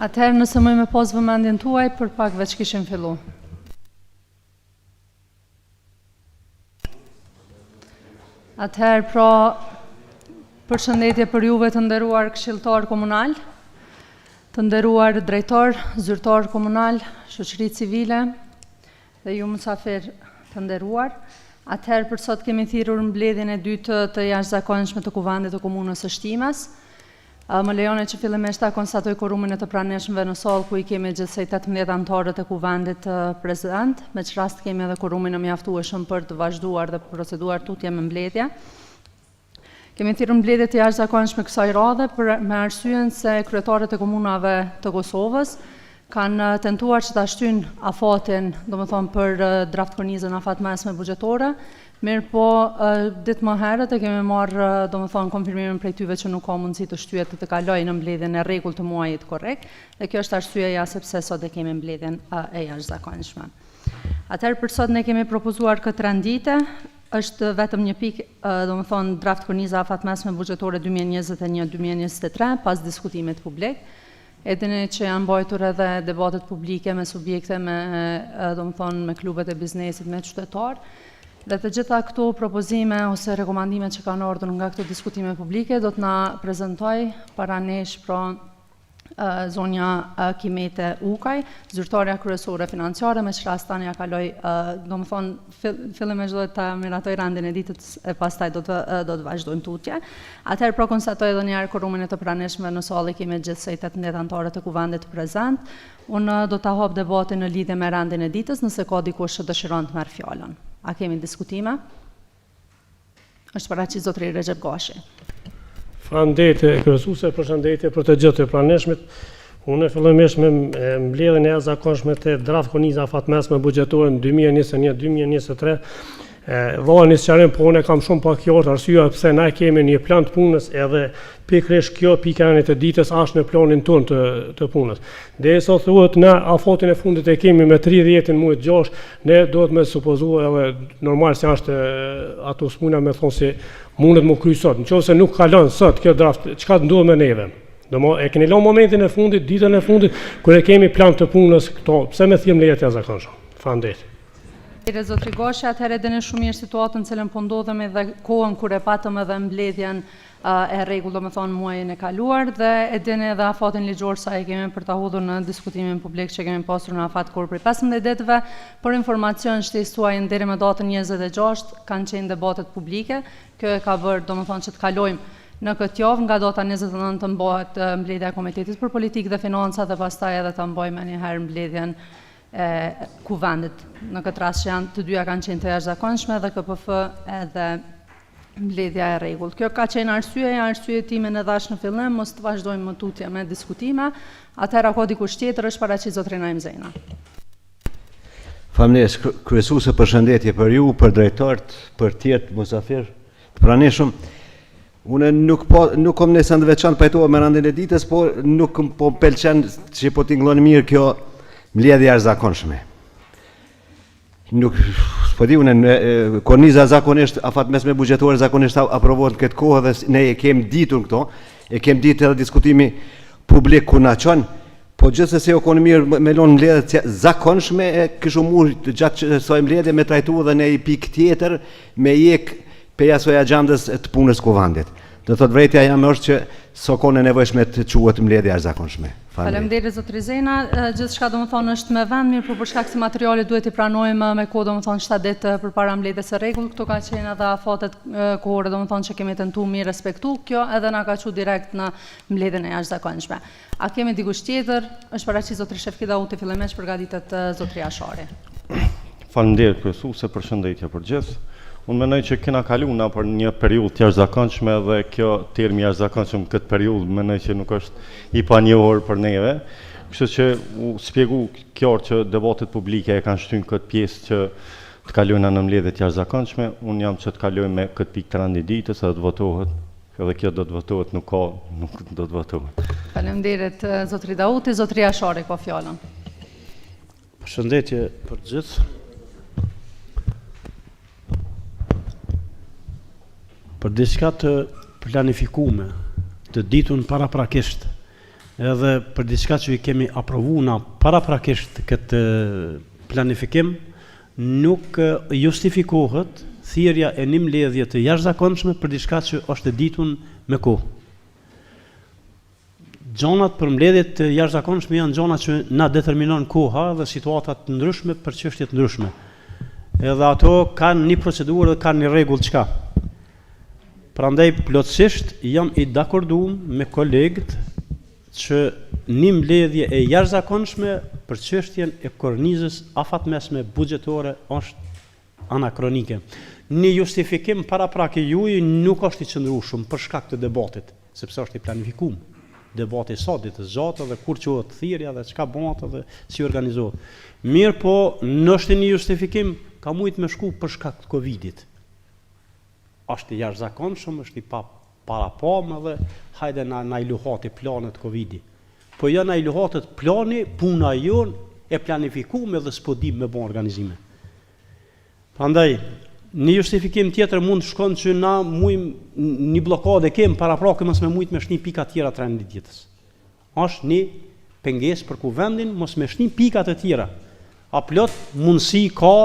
Atëherë nëse më me pas vëmendjen tuaj, për pak veç kishim fillu. Atëherë pra, përshëndetje për juve të nderuar këshilltar komunal, të nderuar drejtor, zyrtar komunal, shoqëri civile dhe ju mysafir të nderuar. Atëherë për sot kemi thirrur mbledhjen e dytë të jashtëzakonshme të Kuvendit të Komunës së Shtimes. Më lejoni që fillimisht ta konstatoj quorumin e të pranishmëve në sallë ku I kemi gjithsej 18 anëtarët e Kuvendit prezident, me që rast kemi edhe quorumin e mjaftueshëm për të vazhduar dhe proceduar tutje me mbledhje. Kemi thirrur mbledhje të jashtëzakonshme kësaj radhe me arsyeën se kryetarët e komunave të Kosovës kanë tentuar që ta shtyjnë afatin, domethënë për draftkornizën afat mesme buxhetore. Mirë po, ditë më herët e kemi marrë, domethënë, konfirmimin prej tyve që nuk ka mundësi të shtyhet të kalojë në mbledhjen e rregullt të muajit korrekt, dhe kjo është arsyeja sepse sot e kemi mbledhjen e jashtëzakonshme. Atëherë për sot ne kemi propozuar këtë rendite, është vetëm një pikë, domethënë, draft korniza afat mesme buxhetore 2021-2023 pas diskutimit publik. E dini që janë mbajtur edhe debatet publike me subjekte, domethënë, me klubet e biznesit, me qytetar. Dhe të gjitha këto propozime ose rekomandime që kanë ardhur nga këto diskutime publike do të na prezantoj para nesh pra zonja Kimete Ukaj, zyrtarja kryesore financiare, me që rast tani ja kaloj, domethënë fillimisht do ta miratoj rendin e ditës e pastaj do të vazhdojmë tutje. Atëherë pra konstatoj edhe një herë quorumin e të pranishmëve në sallë kemi gjithsej 18 anëtarët e Kuvendit prezent. Unë do ta hap debatin në lidhje me rendin e ditës nëse ka dikush që dëshiron të merr fjalën. A kemi diskutime? Është paraqit zotëri Recep Gashi. Faleminderit kryesuese, përshëndetje për të gjithë të pranishmit. Unë fillimisht me mbledhjen e jashtëzakonshme të draftkorniza afatmesme buxhetore në 2021-2023. Vallani sqarim, po unë kam shumë pak qartë arsyeja pse na kemi një plan të punës edhe pikërisht kjo pika e të ditës është në planin tonë të punës. Derisa thuhet na afatin e fundit e kemi me 30 muajt 6, ne duhet me supozuar edhe normal se është ato smuna me thonë se mundet më kry sot. Nëse nuk kalon sot kjo draft, çka ndodh me neve? Domo e keni lënë momentin e fundit, ditën e fundit kur e kemi plan të punës këto. Pse me thjem lejet jashtëzakonshme? Faleminderit. Zotri Gashi, atëherë dini shumë mirë situatën cilën po ndodhemi dhe kohën kur e patëm edhe mbledhjen e rregullt, domethënë muajin e kaluar, dhe e dini edhe afatin ligjor sa e kemi për ta hodhur në diskutimin publik që kemi pasur në afat kur për 15 ditëve. Për informacion shtesë tuaj deri më datën 26 kanë qenë debatet publike. Kjo e ka bërë domethënë që të kalojmë në këtë javë, nga data 29 të mbahet mbledhja e Komitetit për Politikë dhe Financa dhe pastaj edhe ta mbajmë një herë mbledhjen Kuvendit. Në këtë rast që janë të dyja kanë qenë të jashtëzakonshme dhe KPF edhe mbledhja e rregullt. Kjo ka qenë arsye time në dash në fillim, mos të vazhdojmë më tutje me diskutime. Atëherë ka dikush tjetër, është paraqit zotëri Naim Zena. Faleminderit kryesuese, përshëndetje për ju, për drejtorët, për tjerë mysafir të pranishëm. Unë nuk kam nesër të veçantë pajtohem me rendin e ditës, po nuk po pëlqen që po tingëllon mirë kjo mbledhje jashtëzakonshme. Nuk po di unë korniza zakonisht afatmesme buxhetore zakonisht aprovohet këtë kohë dhe ne e kemi ditur këto, e kemi ditë edhe diskutimi publik ku na çon, po gjithsesi o koni mirë me lënë mbledhje zakonshme e kishum mund gjatë kësaj mbledhje me trajtu edhe në një pikë tjetër me jek peja soj agjendës të punës Kuvendit. Do thot vërtetja jam është që sokon e nevojshme të quhet mbledhje jashtëzakonshme. Faleminderit zotëri Zena. Gjithçka domethënë është me vend, mirë, por për shkak se materiali duhet i pranojmë me kohë domethënë 7 ditë përpara mbledhjes së rregullt. Këto kanë qenë edhe afatet kohore domethënë që kemi tentuar mi respektu. Kjo edhe na ka çu direkt në mbledhjen e jashtëzakonshme. A kemi dikush tjetër? Është paraqit zotëri Shefki Dauti, fillimisht përgatitet zotëri Ashari. Faleminderit kryesuese, përshëndetje për gjithë. Unë mendoj që kena kaluar për një periudhë të jashtëzakonshme dhe kjo termi jashtëzakonshëm këtë periudhë mendoj që nuk është i panjohur për neve. Kështu që u shpjegu qartë që debatet publike e kanë shtyrë këtë pjesë që të kalojnë në mbledhje të jashtëzakonshme. Unë jam që të kalojmë me këtë pikë të rendit ditës dhe të votohet. Edhe kjo do të votohet, nuk do të votohet. Faleminderit zotëri Dauti, zotëri Ashari ka fjalën. Përshëndetje për gjithë. Për diçka të planifikume, të ditun paraprakisht, edhe për diçka që i kemi aprovu na paraprakisht këtë planifikim, nuk justifikohet thirrja e një mbledhje të jashtëzakonshme për diçka që është e ditun me kohë. Gjonat për mbledhjet të jashtëzakonshme janë gjona që na determinon koha dhe situata të ndryshme për çështje të ndryshme. Edhe ato kanë një procedurë dhe kanë një rregull çka. Prandaj plotësisht jam i dakorduar me kolegët që një mbledhje e jashtëzakonshme për çështjen e kornizës afatmesme buxhetore është anakronike. Një justifikim paraprak i juaj nuk është i qëndrueshëm për shkak të debatit, sepse është i planifikuar. Debati sot ditë zgjatë dhe kur quhet thirrja dhe çka bëhet dhe si organizohet. Mirë po, nëse një justifikim ka mujt me shku për shkak të Covidit. Është i jashtëzakonshëm, është i parapam dhe hajde na i luhati planet Covidi. Po jo na i luhatet plani, puna jon e planifikuar dhe s'po dim me bon organizime. Prandaj një justifikim tjetër mund shkon që na mujmë një blokadë kem paraprakë mos me mujt me shni pika tjera të rendit ditës. Është një pengesë për Kuvendin mos me shni pika të tjera. A plot mundësi ka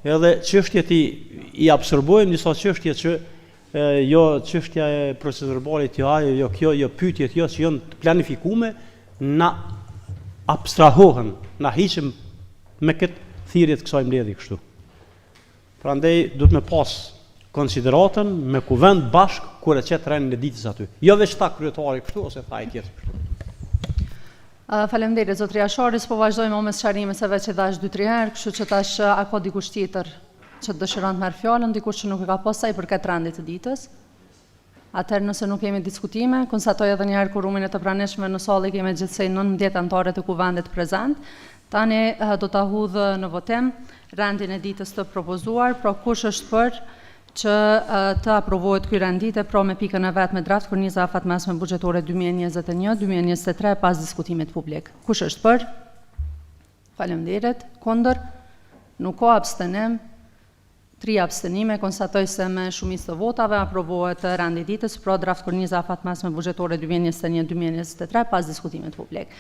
edhe çështjet i absorbojmë disa çështje që jo çështja e procedurbalit jo kjo jo pyetjet jo që janë të planifikuar na abstrahohen, na hiqim me këtë thirrje të kësaj mbledhje kështu. Prandaj duhet me pas konsideratën me Kuvend bashk kur e qet rendin e ditës aty. Jo veç ta kryetari kështu ose tha i tjetër kështu. Faleminderit zotri Ashari, po vazhdojmë me sqarime se veç e dash 2-3 herë, kështu që tash a ka dikush tjetër që dëshiron të marrë fjalën, dikush që nuk e ka pas sa i përket rendit të ditës. Atëherë nëse nuk kemi diskutime, konstatoj edhe një herë qurumin e të pranishme në sallë kemi gjithsej 19 anëtarë të Kuvendit prezant. Tani do ta hudh në votim rendin e ditës të propozuar, pra kush është për që të aprovohet ky rend dite, pra me pikën e vet me draft korniza afatmesme buxhetore 2021-2023 pas diskutimit publik. Kush është për? Faleminderit. Kundër? Nuk ka abstenim. 3 abstenime, konstatoj se me shumicë të votave aprovohet rendi ditës, pra draft korniza afatmesme buxhetore 2021-2023 pas diskutimit publik.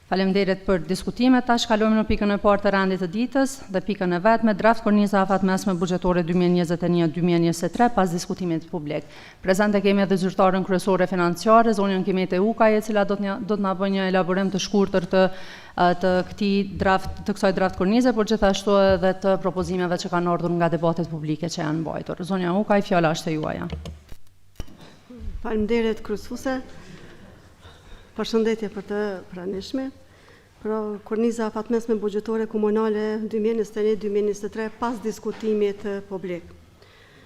Faleminderit për diskutimet. Tash kalojmë në pikën e parë të rendit të ditës dhe pikën e vetme draft korniza afatmesme buxhetore 2021-2023 pas diskutimit publik. Prezente kemi edhe zyrtarën kryesore financiare, zonjën Kimete Ukaj, e cila do të na bëjë një elaborim të shkurtër të kësaj draft kornize, por gjithashtu edhe të propozimeve që kanë ardhur nga debatet publike që janë mbajtur. Zonja Ukaj, fjala është e juaja. Faleminderit kryesuese. Përshëndetje për të pranishme. Pra korniza afatmesme buxhetore komunale 2021-2023 pas diskutimit publik.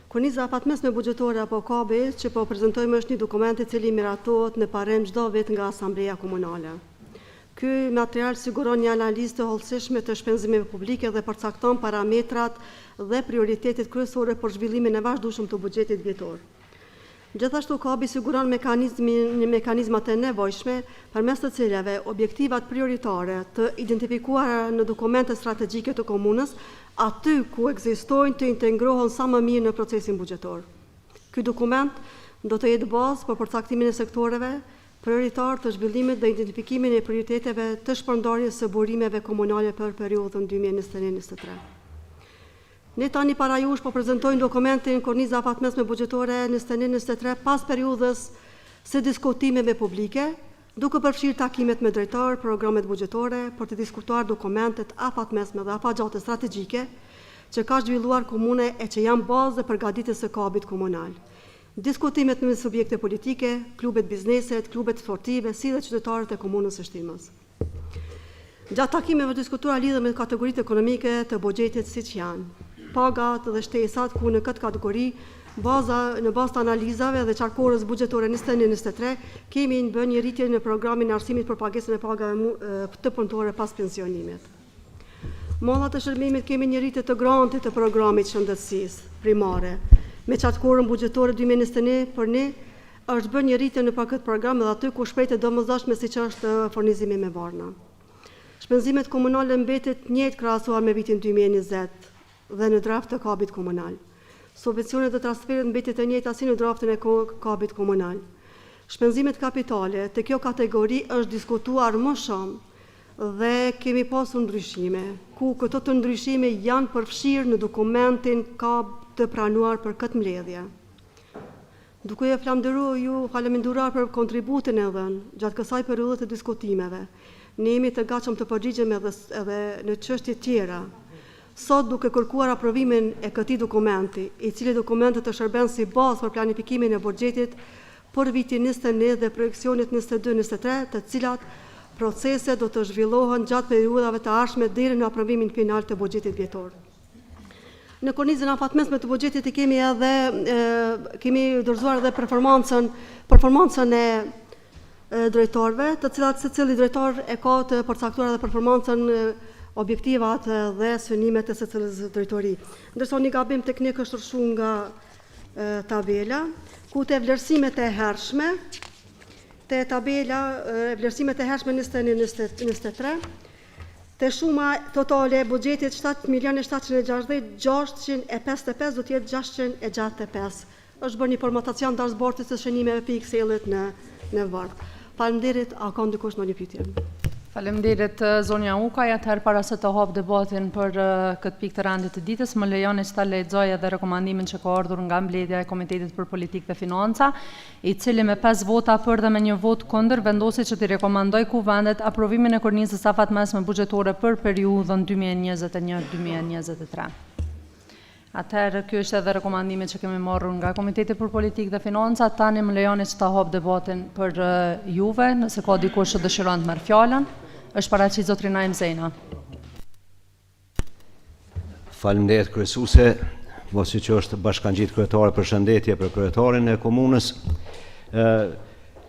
Korniza afatmesme buxhetore apo KB që po prezantojmë është një dokument i cili miratohet në parim çdo vit nga Asambleja Komunale. Ky material siguron një analizë të hollësishme të shpenzimeve publike dhe përcakton parametrat dhe prioritetet kryesore për zhvillimin e vazhdueshëm të buxhetit vjetor. Gjithashtu KB siguron mekanizmat e nevojshme përmes të cilave objektivat prioritare të identifikuara në dokumente strategjike të komunës aty ku ekzistojnë të integrohen sa më mirë në procesin buxhetor. Ky dokument do të jetë bazë për përcaktimin e sektoreve prioritar të zhvillimit dhe identifikimin e prioriteteve të shpërndarjes së burimeve komunale për periudhën 2021-2023. Ne tani para jush po prezantojmë dokumentin korniza afatmesme buxhetore 2021-2023 pas periudhës së diskutimeve publike, duke përfshirë takimet me drejtar, programet buxhetore për të diskutuar dokumentet afatmesme dhe afatgjate strategjike që ka zhvilluar komune e që janë bazë dhe përgatitjes së KB-it komunal. Diskutimet me subjekte politike, klubet bizneset, klubet sportive, si dhe qytetarët e komunës së Shtimes. Gjatë takimeve diskutuar lidhur me kategoritë ekonomike të buxhetit siç janë pagat dhe shtesat, ku në këtë kategori në bazë të analizave dhe qarkorës buxhetore 2021-2023 kemi bërë një rritje në programin e arsimit për pagesën e pagave të punëtore pas pensionimit. Mallat e shërbimit kemi një rritje të grantit të programit shëndetësisë primare. Me qarkorën buxhetore 2021 për ne është bërë një rritje në këtë program dhe aty ku shprehjet domosdoshme siç është furnizimi me varna. Shpenzimet komunale mbetet njëjtë krahasuar me vitin 2020 dhe në draft të KB-it komunal. Subvencionet dhe transferet mbetet të njëjta si në draftin e KB-it komunal. Shpenzimet kapitale të kjo kategori është diskutuar më shumë dhe kemi pasur ndryshime, ku këto të ndryshime janë përfshirë në dokumentin ka të pranuar për këtë mbledhje. Duke e faleminderuar për kontributin e dhënë gjatë kësaj periudhe të diskutimeve, ne jemi të gatshëm të përgjigjem edhe në çështje tjera. Sot duke kërkuar aprovimin e këtij dokumenti, i cili dokumentet të shërben si bazë për planifikimin e buxhetit për vitin 21 dhe projekcionit 22-23, të cilat procese do të zhvillohen gjatë periudhave të ardhshme deri në aprovimin final të buxhetit vjetor. Në kornizën afatmesme të buxhetit kemi dorëzuar edhe performancën e drejtorëve, të cilat secili drejtor e ka të përcaktuar edhe performancën objektivat dhe synimet e secilës drejtori. Ndërsa një gabim teknik është rrshu nga tabela, ku të vlerësimet e hershme, të tabela vlerësimet e hershme 21-23, të shuma totale e buxhetit 7.760.655 do të jetë 665. Është bërë një formatacion dash bortit të shënimeve për Excelit në varg. Faleminderit, a ka ndikush ndonjë pyetje? Faleminderit zonja Ukaj, atëherë para se të hap debatin për këtë pikë të randit të ditës, më lejoni që ta lexoj edhe rekomandimin që ka ardhur nga mbledhja e Komitetit për Politikë dhe Financa, i cili me 5 vota për dhe me 1 vot kundër vendosi që t'i rekomandoj Kuvendit aprovimin e kornizës afatmesme buxhetore për periudhën 2021-2023. Atëherë, kjo është edhe rekomandimi që kemi marrur nga Komiteti për Politikë dhe Financa. Tani më lejoni që ta hap debatin për juve, nëse ka dikush që dëshiron të marrë fjalën. Është paraqit zotri Naim Zena. Faleminderit kryesuese, mos që është bashkangjit kryetare, përshëndetje për kryetarin e komunës.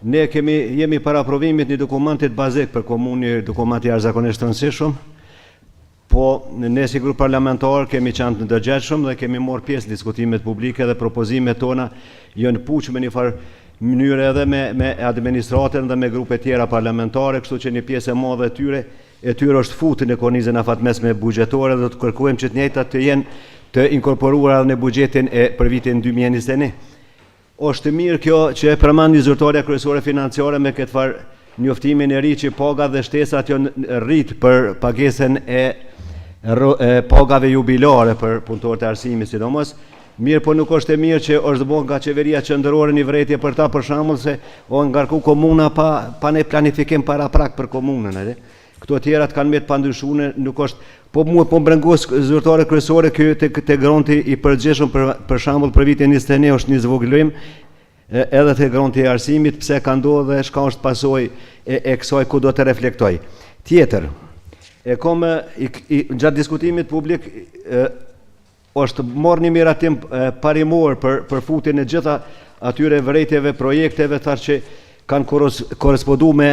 Ne jemi para aprovimit një dokumentit bazik për komunë, dokumenti jashtëzakonisht rëndësishëm. Po, ne si grup parlamentar kemi qenë të ndërgjegjshëm dhe kemi marrë pjesë në diskutimet publike dhe propozimet tona janë puç me një farë mënyrë edhe me administratën dhe me grupe tjera parlamentare, kështu që një pjesë e madhe e tyre është futur në kornizën afatmesme buxhetore dhe do të kërkojmë që të njëjtat të jenë të inkorporuara në buxhetin për vitin 2021. Është mirë kjo që e përmendi zyrtarja kryesore financiare me këtë farë njoftimin e ri që pagat dhe shtesat janë rrit për pagesën e pagave jubilare për punëtorët e arsimit, sidomos. Mirë, po nuk është e mirë që është bërë nga qeveria qendrore një vërejtje për ta, për shembull se o ngarku komuna pa ne planifikim para prak për komunën, Këto tjerat kanë me të pandyshuar, nuk është, po mua po mbrengos zyrtare kryesore te granti i përgjithshëm për shembull për vitin 21 është një zvogëlim edhe te granti i arsimit, pse ka ndodhur dhe çka është pasojë e kësaj ku do të reflektoj. Tjetër, gjatë diskutimit publik është marrë një miratim parimor për futjen e gjitha atyre vërejtjeve, projekteve, thash që kanë korrespondu me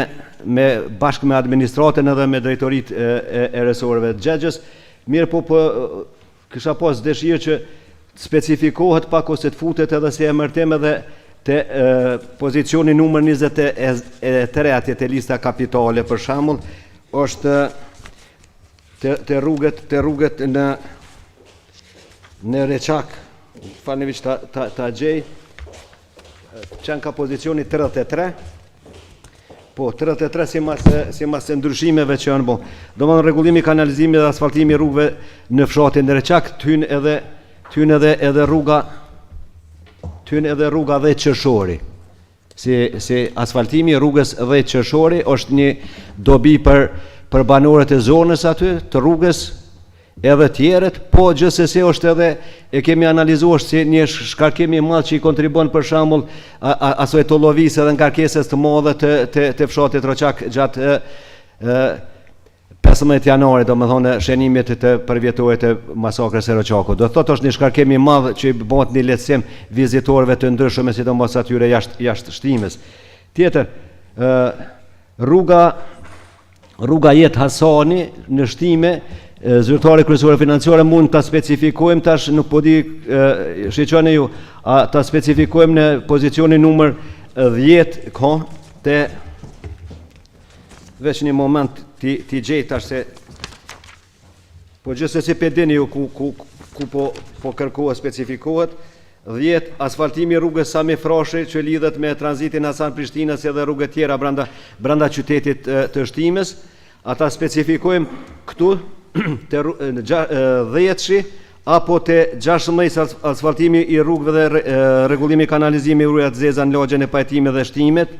bashkë me administratën edhe me drejtorit e resoreve të xhegjës. Mirë, po kisha pas dëshirë që specifikohet pak ose të futet edhe si emërtim edhe te pozicioni numër 23 atje te lista kapitale për shembull, është te rrugët në Reçak, falniviç ta gjej, qenë ka pozicioni 33, po 33 si mas ndryshimeve që janë bo. Do më në rregullimi, kanalizimi dhe asfaltimi rrugëve në fshatin në Reçak, tyn edhe rruga dhe Qershori. Si asfaltimi rrugës dhe Qershori është një dobi për banorët e zonës aty, të rrugës, edhe tjeret, po gjithsesi është edhe e kemi analizuar si një shkarkim i madh që i kontribon për shembull asoj tollovisë edhe ngarkesës të madhe të fshatit Reçak gjatë 15 janarit, domethënë shënimit të përvjetorit të masakrës së Reçakut. Do thotë është një shkarkim i madh që bëhet një lehtësim vizitorëve të ndryshëm, sidomos atyre jashtë Shtimes. Tjetër, rruga Jet Hasani në Shtime, zyrtari kryesore financiare mund ta specifikojmë tash, nuk po di shiqoni ju, ta specifikojmë në pozicionin numër 10 ka te veç një moment ti gjej tash se po gjithsesi pe dini ju ku po kërkohet specifikohet, 10 asfaltimi rrugës Sami Frashi që lidhet me tranzitin Hasan Prishtinës edhe rrugët tjera brenda qytetit të Shtimes. Ata specifikojmë këtu të 10-shi apo të 16 asfaltimi i rrugëve dhe rregullimi kanalizimi ujrat zeza në lagjen e pajtimit dhe shtimet.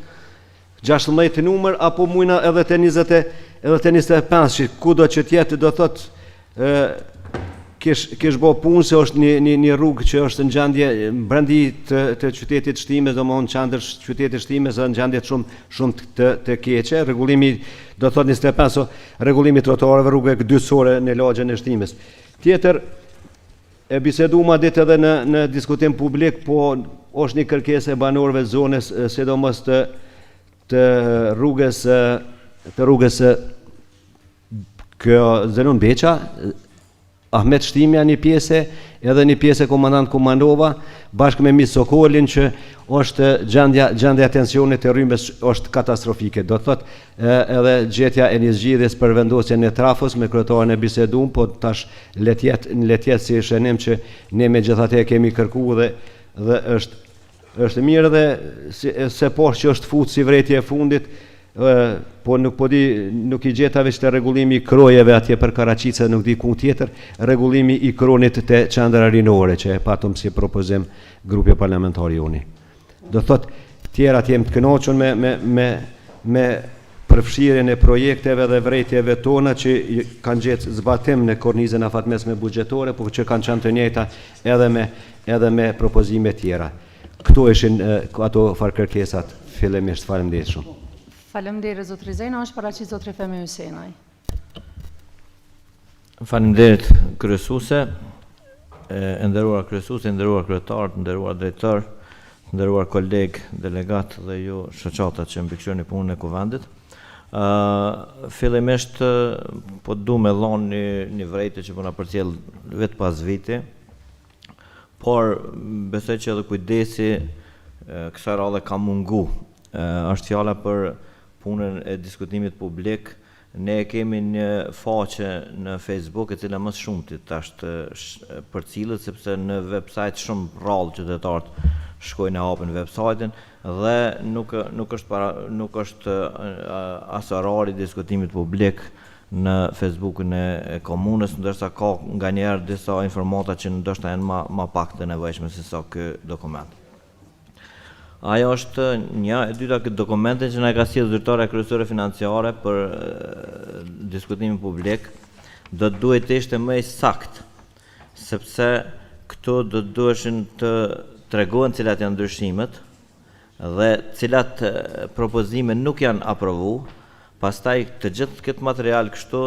16 numër apo mujna edhe të 20 edhe të 25, ku do që tjetë do thot kish bo punë se është një rrugë që është në gjendje brendi të qytetit Shtimes, do më në qendër qytetit Shtimes në gjendje shumë të keqe. Rregullimi do thot 25 rregullimi trotuareve rrugëve dytësore në lagjen e Shtimes. Tjetër e biseduam ditë edhe në diskutim publik, po është një kërkesë e banorëve të zonës, sidomos të rrugës kjo Zenon Beqa, Ahmet Shtimja një pjesë, edhe një pjesë komandant Komandova, bashkë me Mis Sokolin që është gjendja tensionit të rrymës është katastrofike. Do thot edhe gjetja e një zgjidhjes për vendosjen e trafos me kryetarën e bisedum, po tash letjet si shënim që ne me gjithate kemi kërku dhe është mirë dhe se poshtë që është futë si vretje e fundit, po nuk i gjeta veç të rregullimi i krojeve atje për Karaqice, nuk di ku tjetër, rregullimi i kronit të qendra rinore që e patëm si propozim grupi parlamentar joni. Do thot tjera të jem të kënaqur me përfshirjen e projekteve dhe vrejtjeve tona që kanë gjetë zbatim në kornizën afatmesme buxhetore, por që kanë qenë të njëjta edhe me propozime tjera. Këto ishin ato farkërkesat fillimisht. Faleminderit shumë. Faleminderit zotri Zena, është paraqit zotri Femi Hysenaj. Faleminderit kryesuese, nderuar kryesuese, nderuar kryetar, nderuar drejtor, nderuar koleg, delegat dhe ju shoqata që mbikëqyrni punën e Kuvendit. Fillimisht po du me dhonë një vrejtje që po na përcjell vetë pas viti, por besoj që edhe kujdesi kësaj radhe ka mungu. Është fjala për punën e diskutimit publik. Ne kemi një faqe në Facebook e cila më së shumti është përcillet, sepse në website shumë rrallë qytetarët shkojnë e hapin website-in dhe nuk është as orari diskutimit publik në Facebookun e Komunës, ndërsa ka nganjëherë disa informata që ndoshta janë ma pak të nevojshme se sa ky dokument. Ajo është një e dyta këtë dokumentin që na ka sjellë zyrtarja kryesore financiare për diskutimin publik, do të duhet të ishte më i saktë, sepse këtu do të duheshin të tregohen cilat janë ndryshimet dhe cilat propozime nuk janë aprovu, pastaj të gjithë këtë material kështu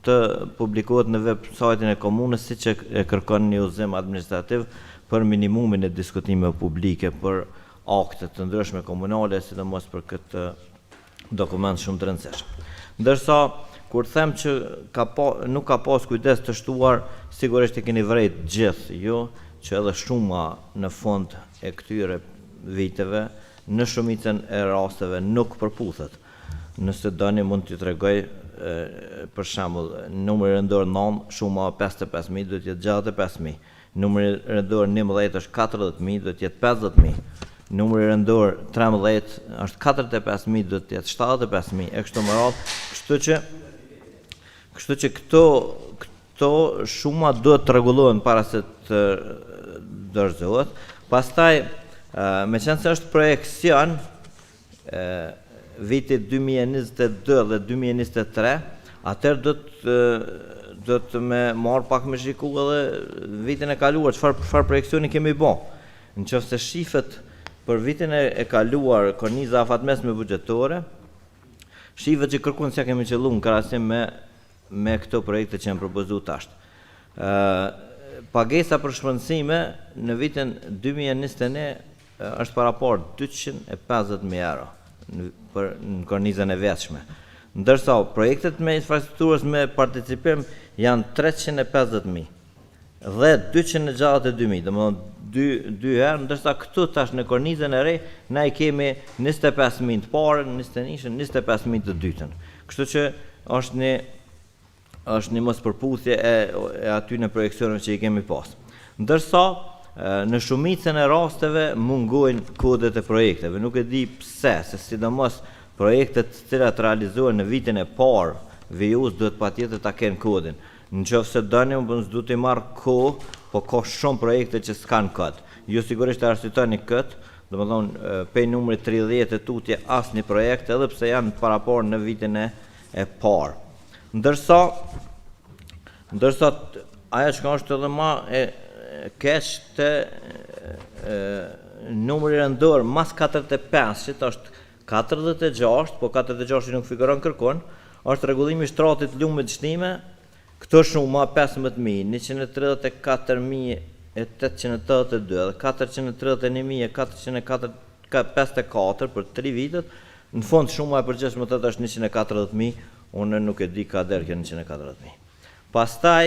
të publikohet në website-in e Komunës siç e kërkon një udhëzim administrativ për minimumin e diskutimeve publike për akte të ndryshme komunale, sidomos për këtë dokument shumë të rëndësishëm. Ndërsa kur them që nuk ka pas kujdes të shtuar, sigurisht e keni vrejt gjithë ju që edhe shuma në fund e këtyre viteve në shumicën e rasteve nuk përputhet. Nëse doni mund t'ju tregoj për shembull numri rëndor 9 shuma 55.000 do të jetë 65.000. Numri rëndor 11 është 40.000 do të jetë 50.000. Numri rëndor 13 është 45.000 do të jetë 75.000 e kështu me radhë. Kështu që këto shuma duhet të rregullohen para se të dorëzohet. Pastaj meqense është projekcion vitit 2022 dhe 2023, atëherë do të me marr pak me shiku edhe vitin e kaluar, çfarë projekcioni kemi bë. Nëse shifet për vitin e kaluar korniza afatmesme buxhetore, shifet që kërkun s'ja kemi qelluar në krahasim me këto projekte që janë propozuar tash. Pagesa për shpenzime në vitin 2021 është paraport 250.000 euro në kornizën e vjetshme. Ndërsa projektet me infrastrukturës me participim janë 350.000 dhe 262.000, domethënë dy herë, ndërsa këtu tash në kornizën e re na i kemi 25.000 të parën, 25.000 të dytën. Kështu që është një mos përputhje e aty në projekcionet që i kemi pas. Ndërsa në shumicën e rasteve mungojnë kodet e projekteve. Nuk e di pse, se sidomos projektet të cilat realizohen në vitin e parë, vijus duhet patjetër ta kenë kodin. Nëse doni, unë s'du t'i marr kohë, po ka shumë projekte që s'kan kod. Ju sigurisht e arsyetoni këtë, domethënë pe numri 30 e tutje asnjë projekt, edhe pse janë parapor në vitin e parë. Ndërsa ajo që është edhe më e keq të numri rëndor mas 45 që është 46, po 46 nuk figuron kërkon, është rregullimi i shtratit lumit shtime, këto shuma 15.134.882 dhe 431.454 për 3 vitet, në fond shuma e përgjithshme të është 140.000, unë nuk e di ka der kjo 140.000. Pastaj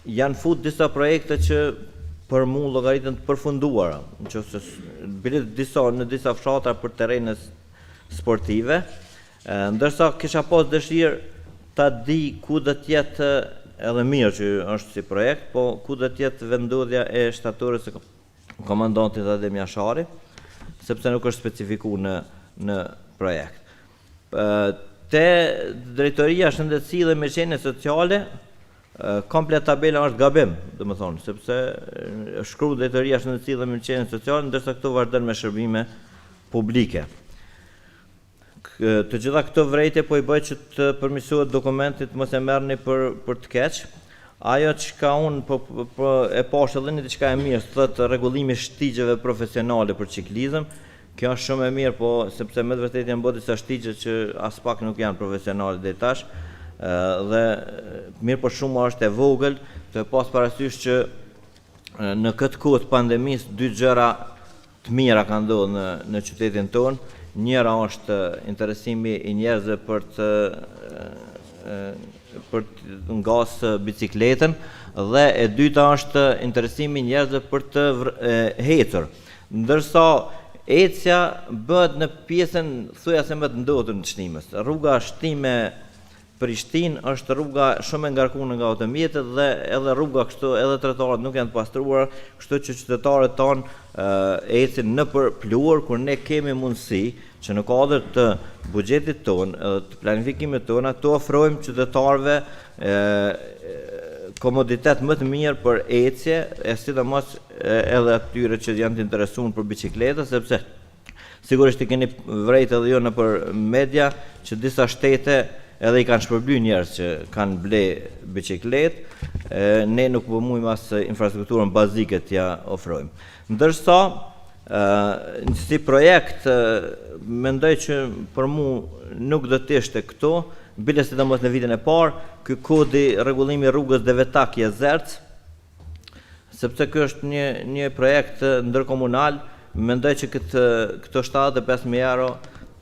janë fut disa projekte që për mu llogaritën të përfunduara, nëse në disa fshatra për terrene sportive, ndërsa kisha pas dëshirë ta di ku do të jetë edhe mirë që është si projekt, po ku do të jetë vendodhja e shtatorës së komandantit Adem Jashari, sepse nuk është specifikuar në projekt. Te drejtoria shëndetësie dhe mirëqenie sociale, komplet tabela është gabim, domethënë, sepse shkruaj drejtoria shëndetësie dhe mirëqenie sociale, ndërsa këto vazhdon me shërbime publike. Të gjitha këto vrejtje po i bëj që të përmirësohet dokumentit, mos e merrni për të keq. Ajo që unë e pash edhe një diçka e mirë, thotë rregullimi i shtigjeve profesionale për ciklizëm. Kjo është shumë e mirë, po sepse me të vërtetë janë bërë disa shtigje që as pak nuk janë profesionale deri tash. Dhe mirë po shumë është e vogël, të pas parasysh që në këtë kohë të pandemisë dy gjëra të mira kanë ndodhur në qytetin tonë. Njëra është interesimi i njerëzve për të ngasë bicikletën dhe e dyta është interesimi i njerëzve për të ecur. Ndërsa ecja bëhet në pjesën thujase më të ndotur të Shtimes. Rruga Shtime Prishtinë është rruga shumë e ngarkuar nga automjetet dhe edhe rruga kështu, edhe trotuaret nuk janë të pastruara, kështu që qytetarët tonë ecin nëpër pluhur, kur ne kemi mundësi që në kuadër të buxhetit tonë, të planifikimit tonë, të ofrojmë qytetarëve komoditet më të mirë për ecje, e sidomos edhe atyre që janë të interesuar për bicikletë, sepse sigurisht i keni vrejt edhe jo nëpër media që disa shtete edhe i kanë shpërbly njerëz që kanë ble bicikletë, ne nuk po mujmë as infrastrukturën bazike t'ja ofrojmë. Ndërsa, si projekt, mendoj që për mu nuk do të ishte këto, bile sidomos në vitin e parë, ky kodi rregullimi rrugës Devetak Jezerc, sepse ky është një projekt ndërkomunal, mendoj që këto 75.000 euro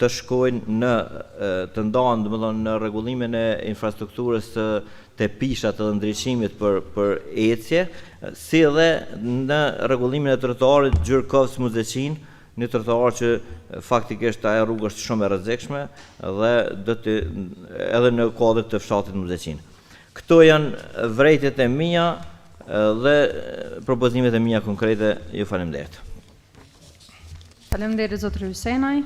të shkojnë të ndahen domethënë në rregullimin e infrastrukturës të pishat edhe ndriçimit për ecje, si edhe në rregullimin e trotuarit Gjyrkovës Muzeqin, një trotuar që faktikisht ajo rrugë është shumë e rrezikshme dhe do të edhe në kuadër të fshatit Muzeqin. Këto janë vrejtjet e mia dhe propozimet e mia konkrete. Ju faleminderit. Faleminderit zotëri Hysenaj.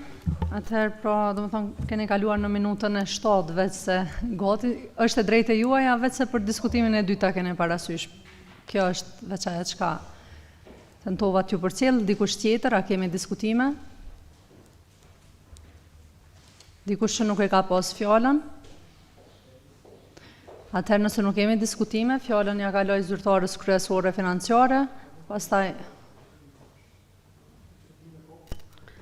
Atëherë pra, domethënë keni kaluar në minutën e 7 vetë se gati është e drejtë juaja vetë se për diskutimin e dyta keni parasysh. Kjo është veç ajo çka tentovat ju përcjell, dikush tjetër, a kemi diskutime? Dikush që nuk e ka pas fjalën? Atëherë nëse nuk kemi diskutime, fjalën ja kaloj zyrtarës kryesore financiare, pastaj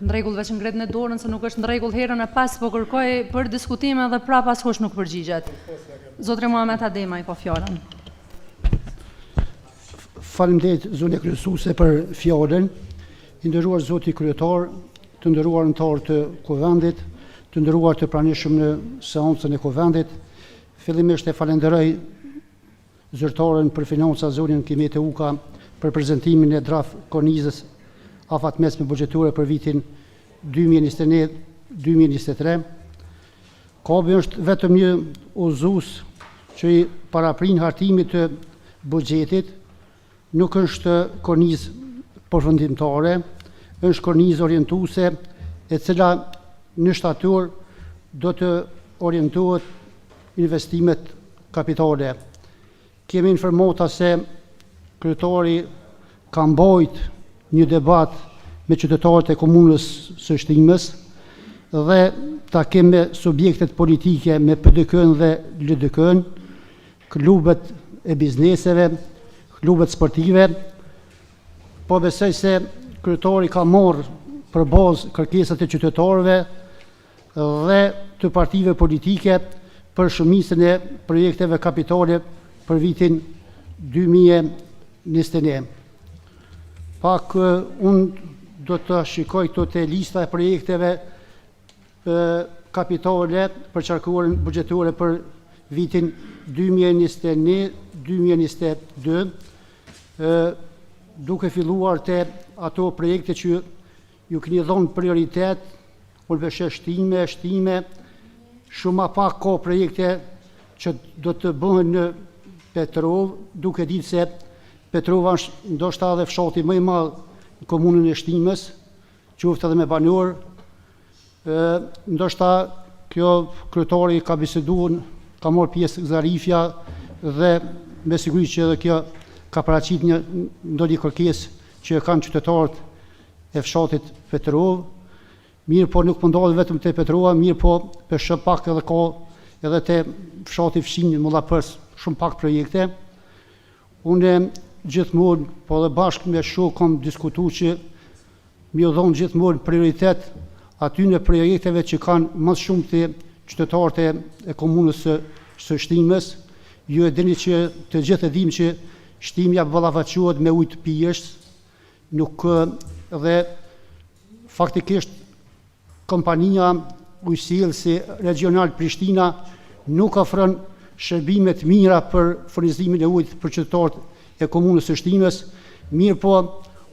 në rregull veç ngret në dorën se nuk është në rregull herën e pas po kërkoj për diskutime dhe prap askush nuk përgjigjet. Zotri Muhamet Ademaj po fjalën. Faleminderit zonja kryesuese për fjalën. I nderuar zoti kryetar, të nderuar anëtar të Kuvendit, të nderuar të pranishëm në seancën e Kuvendit. Fillimisht e falenderoj zyrtaren për financa zonin Kimet e Uka për prezantimin e draftkornizës afat mesme buxhetore për vitin 2021-2023. Kabi është vetëm një udhëzues që i paraprin hartimit të buxhetit nuk është kornizë përfundimtare, është kornizë orientuese e cila në shtator do të orientohet investimet kapitale. Kemi informata se kryetari ka mbajt një debat me qytetarët e komunës së Shtimes dhe takim me subjektet politike me PDK-n dhe LDK-n, klubet e bizneseve, klubet sportive, po besoj se kryetari ka marrë për bazë kërkesat e qytetarëve dhe të partive politike për shumicën e projekteve kapitale për vitin 2021. Pak unë do të shikoj këto të lista e projekteve kapitale përqarkuar buxhetore për vitin 2021-2022, duke filluar të ato projekte që ju keni dhënë prioritet, unë veshe shtime, shumë pak ka projekte që do të bëhen në Petrov, duke ditë se Petrova është ndoshta edhe fshati më i madh në komunën e Shtimes, qoftë edhe me banor. Ndoshta kjo kryetari ka biseduar, ka marrë pjesë Zarifja dhe me siguri që edhe kjo ka paraqit ndonjë kërkesë që kanë qytetarët e fshatit Petrov. Mirë po nuk pëndohet vetëm të Petrova, mirë po për shumë pak edhe ka edhe të fshati fshinjë Mullapërs, shumë pak projekte. Unë gjithmonë, po dhe bashkë me shokë kom diskutu që mi u dhonë gjithmonë prioritet atyne projekteve që kanë më shumë të qytetarët e komunës së Shtimes. Ju e dini që të gjithë e dim që Shtimja ballafaqohet me ujë të pijës, nuk dhe faktikisht kompania ujësjellësi regional Prishtina nuk ofron shërbime të mira për furnizimin e ujit për qytetarët e komunës së Shtimes. Mirë po,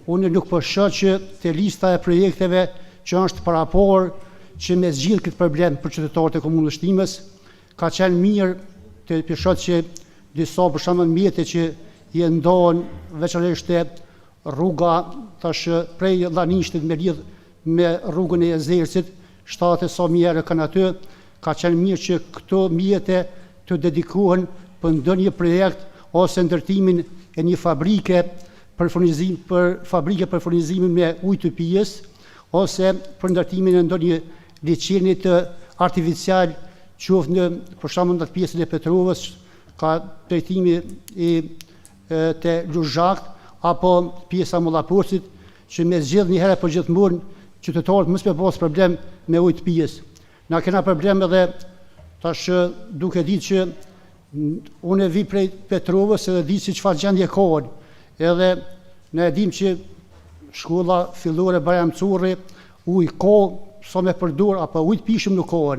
unë nuk po shoh që te lista e projekteve që është parapor që me zgjidh këtë problem për qytetarët e komunës së Shtimes, ka qenë mirë të shoh që disa për shembull mjete që i ndohen veçanërisht te rruga tash prej Llanishtit me lidh me rrugën e Jezersit, 70 sa mjerë kanë aty, ka qenë mirë që këto mjete të dedikohen për ndonjë projekt ose ndërtimin e një fabrike për furnizimin me ujë të pijës ose për ndërtimin e ndonjë liçeni të artificial, qoftë në për shembull në pjesën e Petrovës ka drejtimi te Luzhakt apo pjesa Mullapërsit që me zgjedh një herë për gjithmonë qytetarët mos me pas problem me ujë të pijës. Na kena problem edhe tash duke ditë që unë vi prej Petrovës edhe di se çfarë gjendje ka. Edhe ne e dim që shkolla fillore Bajram Curri ujë ka sa me përdor apo ujë të pijshëm nuk ka.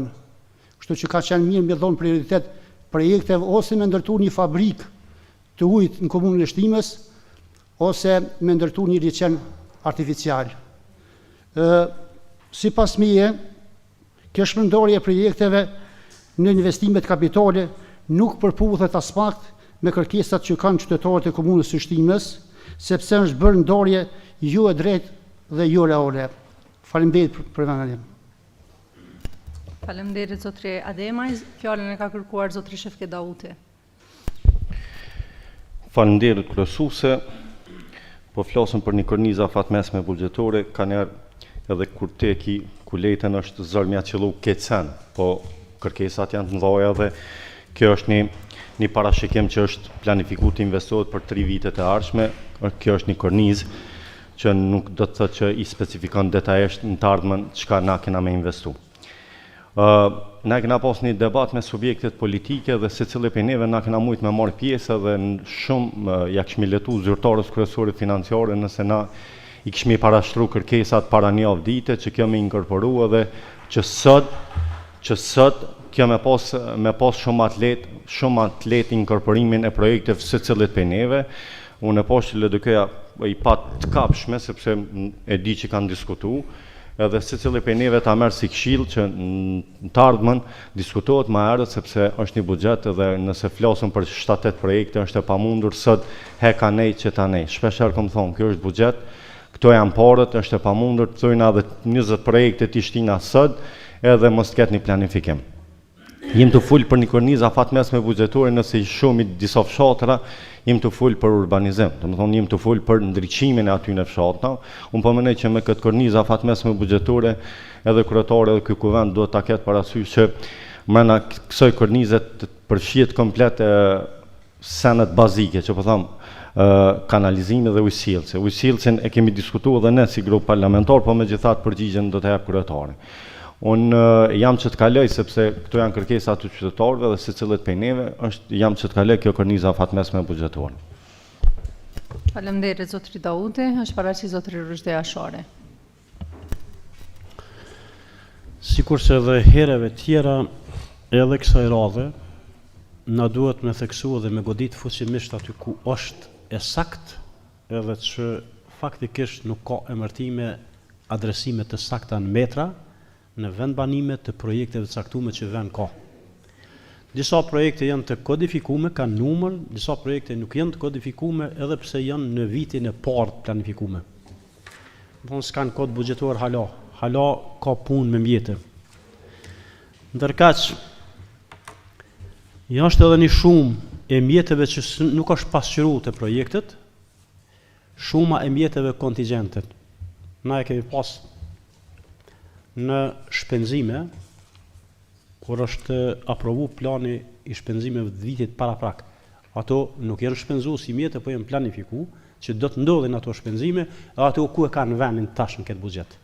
Kështu që ka qenë mirë me dhon prioritet projekteve ose me ndërtuar një fabrikë të ujit në komunën e Shtimes ose me ndërtuar një liçen artificial. Sipas meje, kjo shpërndarje e projekteve në investimet kapitale nuk përputhet as pak me kërkesat që kanë qytetarët e komunës së Shtimes, sepse është bërë ndarje jo e drejtë dhe jo reale. Faleminderit për vendin. Faleminderit zotri Ademaj, fjalën e ka kërkuar zotri Shefke Dauti. Faleminderit kryesuese. Po flasëm për një kornizë afatmesme buxhetore, ka njerë edhe kur teki ku lejten është zërmja qëllu kecen, po kërkesat janë të mëdha dhe kjo është një parashikim që është planifikuar të investohet për 3 vitet e ardhshme. Kjo është një kornizë që nuk do të thotë që i specifikon detajisht në të ardhmen çka na kena me investu. Na kena pas një debat me subjektet politike dhe secili prej neve na kena mujt me marrë pjesë dhe në shumë ja kishmi letu zyrtarës kryesorit financiare nëse na i kishmi parashtru kërkesat para një avdite që kjo me inkorporu edhe që sot kjo me pas shumë atlet inkorporimin e projekte secilit prej neve. Unë e pas që LDK-ja i pat të kapshme sepse e di që kanë diskutu. edhe secili prej neve ta merr si këshill që në të ardhmen diskutohet më herët sepse është një buxhet edhe nëse flasim për 7-8 projekte është e pamundur sot heka nej që ta nej. Shpeshherë kam thonë, kjo është buxhet, këto janë parët, është e pamundur të thojnë edhe 20 projekte të shtina sot edhe mos ketë një planifikim. Jem të full për një kornizë afatmesme buxhetore nëse i shumë i disa fshatra, jem të full për urbanizim. Domethënë jem të full për ndriçimin e aty në fshatra. Unë po mendoj që me këtë kornizë afatmesme buxhetore edhe kryetari edhe ky kuvend duhet ta ketë parasysh që brenda kësaj kornize të përfshihet komplet senet bazike, që po them kanalizimi dhe ujësillësi. Ujësillësin e kemi diskutuar edhe ne si grup parlamentar, po megjithatë përgjigjen do të jap kryetari. Unë jam që të kaloj, sepse këto janë kërkesa të qytetarëve dhe secilët prej neve, jam që të kaloj kjo kornizë afatmesme buxhetore. Faleminderit zotëri Dauti, është paraqit zotëri Rrushdeja Shore. Sikurse edhe herëve tjera, edhe kësaj radhe, na duhet me theksu dhe me godit fuqimisht aty ku është e sakt, edhe që faktikisht nuk ka emërtime, adresime të sakta në metra, në vend banime të projekteve të caktume që vend ka. Disa projekte janë të kodifikume, kanë numër, disa projekte nuk janë të kodifikume edhe pse janë në vitin e parë të planifikume. Bon s'kan kod buxhetor hala ka punë me mjete. Ndërkaq, jashtë edhe një shumë e mjeteve që nuk është pasqyruar të projektet, shuma e mjeteve kontingjentet. Na e kemi pas në shpenzime, kur është aprovu plani i shpenzimeve të vitit paraprak. Ato nuk janë shpenzuar si mjete, po janë planifiku që do të ndodhin ato shpenzime, e ato ku e kanë vendin tash në këtë buxhet.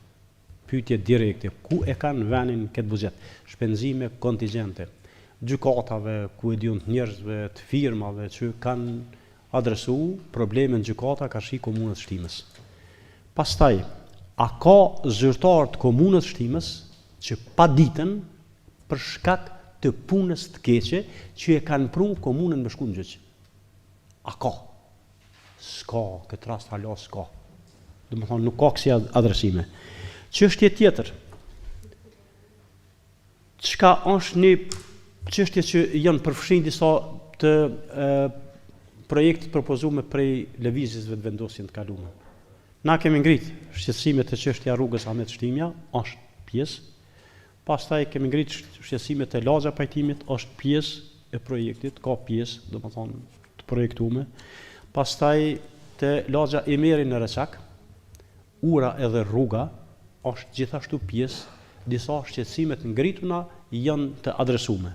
Pyetje direkte, ku e kanë vendin në këtë buxhet? Shpenzime kontingjente, gjykatave, ku e diun të njerëzve, të firmave që kanë adresuar probleme në gjykata ka shi komunës Shtimes. Pastaj, a ka zyrtar të komunës Shtimes që pa ditën për shkak të punës të keqe që e kanë pru komunën me shkunë gjëq? A ka? S'ka, këtë rast hala s'ka. Dhe më thonë, nuk ka kësi adresime. Çështje tjetër, çka është një çështje që janë përfshin disa të projektit propozume prej lëvizjesve të vendosjen të kalume. Na kemi ngrit shqetësimet e çështja rrugës Ahmet Shtimja, është pjesë. Pastaj kemi ngrit shqetësimet e lagja pajtimit, është pjesë e projektit, ka pjesë, domethënë të projektuar. Pastaj te lagja e Meri në Reçak, ura edhe rruga është gjithashtu pjesë, disa shqetësimet ngrituna janë të adresuar.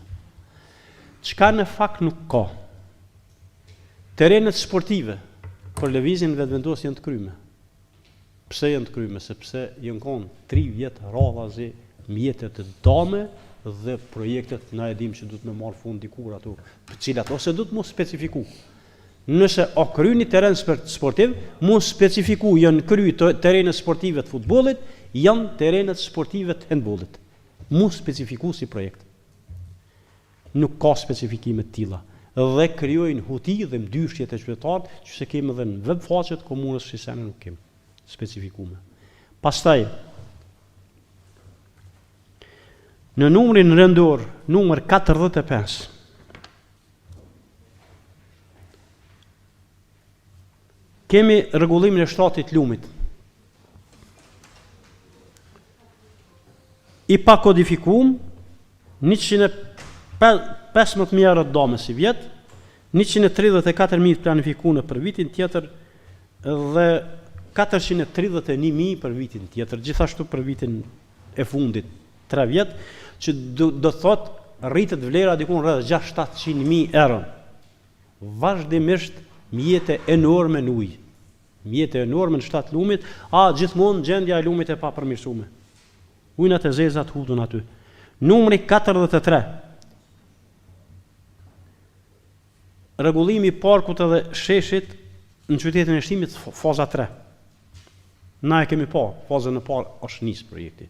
Çka në fakt nuk ka? Terenet sportive për lëvizjen vetëvendos janë të kryme. Pse janë të kryme? Sepse janë konë 3 vjetë radhazi mjetet të dame dhe projektet na e dim që du të me marë fund dikur ato, për cilat ose du të mos specifiku. Nëse o kry një teren sportiv, mos specifiku janë kry terenet sportive të futbolit, janë terenet sportive të handbollit. Mos specifiku si projekt. Nuk ka specifikime të tilla. Dhe krijojnë huti dhe mdyshjet e qytetarët, që se kemi edhe në webfaqet komunës Shisene nuk kemi specifikume. Pastaj, në numrin rëndor, numër 45, kemi rregullimin e shtatit lumit. I pa kodifikuar 115.000 euro dome si vjet, 134.000 planifikuar për vitin tjetër dhe 431.000 për vitin tjetër, gjithashtu për vitin e fundit 3 vjet, që do thot rritet vlera diku rreth 600-700.000 euro. Vazhdimisht mjete enorme në ujë. Mjete enorme në shtat lumit, gjithmonë gjendja e lumit e papërmirësuar. Ujnat e zezat hutun aty. Numri 43. Rregullimi i parkut edhe sheshit në qytetin e Shtimit, faza 3. Na e kemi pa, fazën e parë është nis projekti.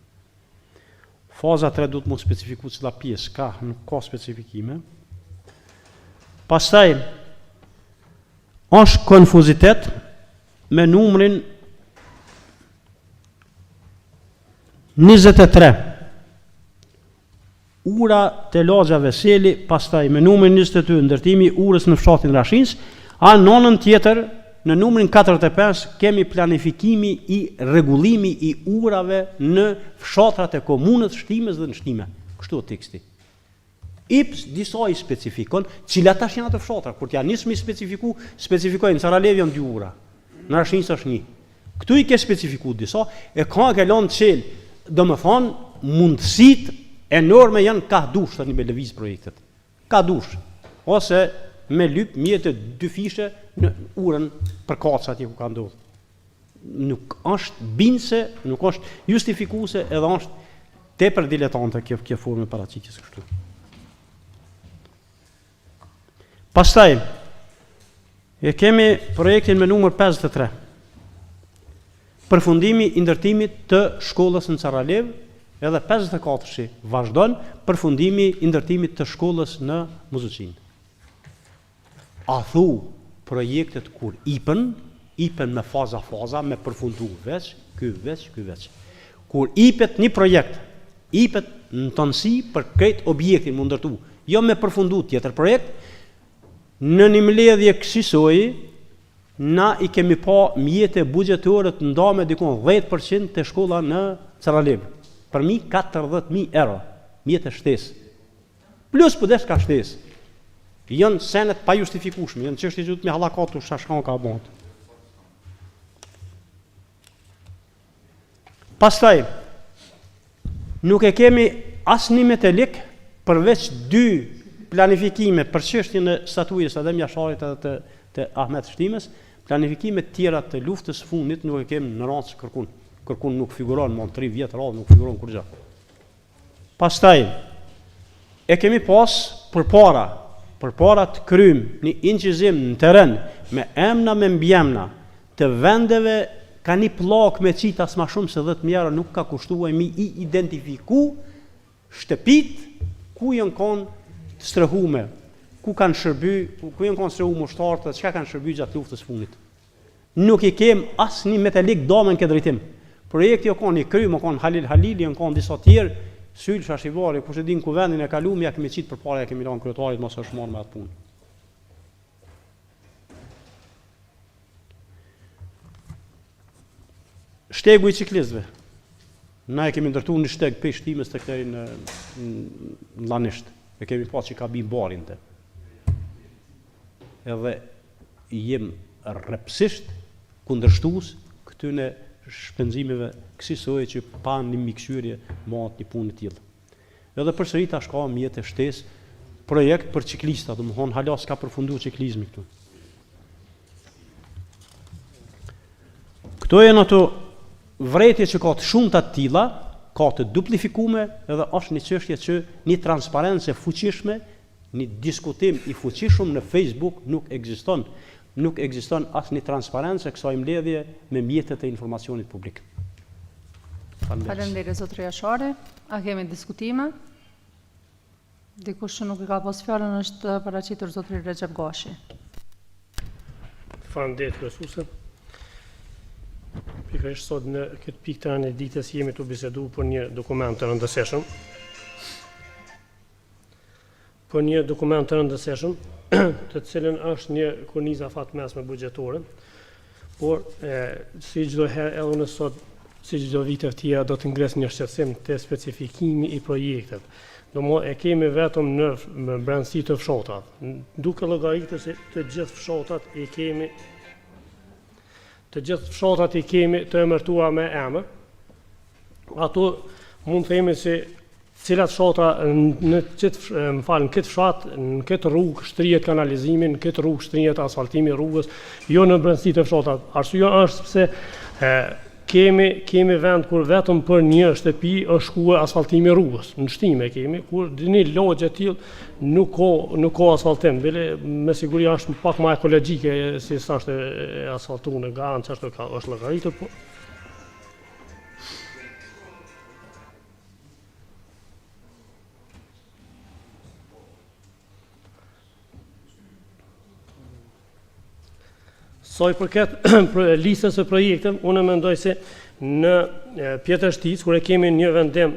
Faza 3 duhet mund specifiku cila pjesë ka, nuk ka specifikime. Pastaj është konfuzitet me numrin 23. Ura të lagja Veseli, pastaj me numrin 22 ndërtimi urës në fshatin Rashins, a nonën tjetër në numrin 45 kemi planifikimi i rregullimi i urave në fshatrat e komunës, Shtimes dhe në Shtime. Kështu është teksti. IPS disa i specifikon, cilat tash janë ato fshatra, kur t'ja nismi specifikojnë, në Sarajevo janë 2 ura, në Rashins është 1. Këtu i ke specifiku disa, e ka ke lanë qel, do më thonë, mundësit enorme janë ka dush të një me lëviz projektet. Ka dush, ose me lyp mjetë 2 fishe në urën për kaca atje ku ka ndodhë. Nuk është binse, nuk është justifikuse, edhe është tepër diletante kjo formë paraqitjes kështu. Pastaj, e kemi projektin me numër 53. Përfundimi i ndërtimit të shkollës në Sarajevo, edhe 54-shi vazhdon përfundimi i ndërtimit të shkollës në Muzuqin. A thu projektet kur ipen me faza, me përfundu veç, ky. Kur ipet një projekt, ipet në tonësi për krejt objektin më ndërtu, jo me përfundu tjetër projekt, në një mbledhje kësaj na i kemi pa mjete buxhetore të ndame dikon 10% të shkolla në Sarajevo. Për mi 40.000 euro, mjete shtesë. Plus pëdesh ka shtesë. Janë senet pa justifikueshme, janë çështje që me hallakatu shashkan ka bënë. Pastaj, nuk e kemi asnjë metelik përveç 2 planifikime për çështjen e statujes Adem Jasharit edhe të Ahmet Shtimes, planifikime të tjera të luftës së fundit nuk e kemi në rast kërkun. Kërkun nuk figuron më 3 vjet radhë, nuk figuron kur gjë. Pastaj e kemi pas përpara të krym një incizim në teren me emna me mbjemna të vendeve ka një plak me cita as ma shumë se 10.000 euro nuk ka kushtuar mi i identifiku shtëpit ku janë konë të strehume, ku kanë shërby, ku janë konë strehu mushtartë dhe çka kanë shërby gjatë luftës fundit. Nuk i kem asë një metalik domen këtë drejtim. Projekti jo konë i kry, më konë Halili, janë konë disa tjerë, Syl, Shashivari, kush e din Kuvendin e kalum, ja kemi qitë për para, ja kemi lanë kryetarit, mos është marrë me atë punë. Shtegu i ciklistëve. Na e kemi ndërtu një shteg për Shtimes të këtej në Lanisht. E kemi pas që ka bi barin të. Edhe jem rrepsisht kundërshtues këtyne shpenzimeve kësaj që pa një miksyerje mat një punë të tillë. Edhe përsëri tash ka mjetë shtesë projekt për ciklista, domethënë hala s'ka përfunduar ciklizmi këtu. Këto janë ato vretje që ka të shumta të tilla, ka të duplifikume, edhe është një çështje që një transparencë fuqishme, një diskutim i fuqishëm në Facebook nuk ekziston. Nuk ekziston asnjë transparencë kësaj mbledhje me mjetet e informacionit publik. Faleminderit zotëri Jashari. A kemi diskutime? Dikush që nuk i ka pas fjalën është paraqitur zotëri Recep Gashi. Faleminderit kryesuese. Pikërisht sot në këtë pikë të anë ditës jemi të bisedu për një dokument të rëndësishëm. Për një dokument të rëndësishëm, të cilën është një kornizë afatmesme buxhetore, por si çdo herë edhe në sot, si çdo vit të tjera do të ngres një shqetësim të specifikimi i projektet. E kemi vetëm në brendësi të fshatat. Duke llogaritur se të gjithë fshatat i kemi të emërtuar me emër. Ato mund të themi se cilat fshatra në këtë fshat, në këtë rrugë shtrihet kanalizimi, në këtë rrugë shtrihet asfaltimi i rrugës, jo në brendësi të fshatat. Arsyeja është pse kemi vend kur vetëm për një shtëpi është shkuar asfaltimi i rrugës. Në Shtime kemi kur një lagje të tillë nuk ka asfaltim, bile me siguri është pak më ekologjike se sa është e asfaltuar në garën, çështë është llogaritur, po Sa i përket listës së projekteve, unë mendoj se në Pjetërshticë, kur e kemi një vendim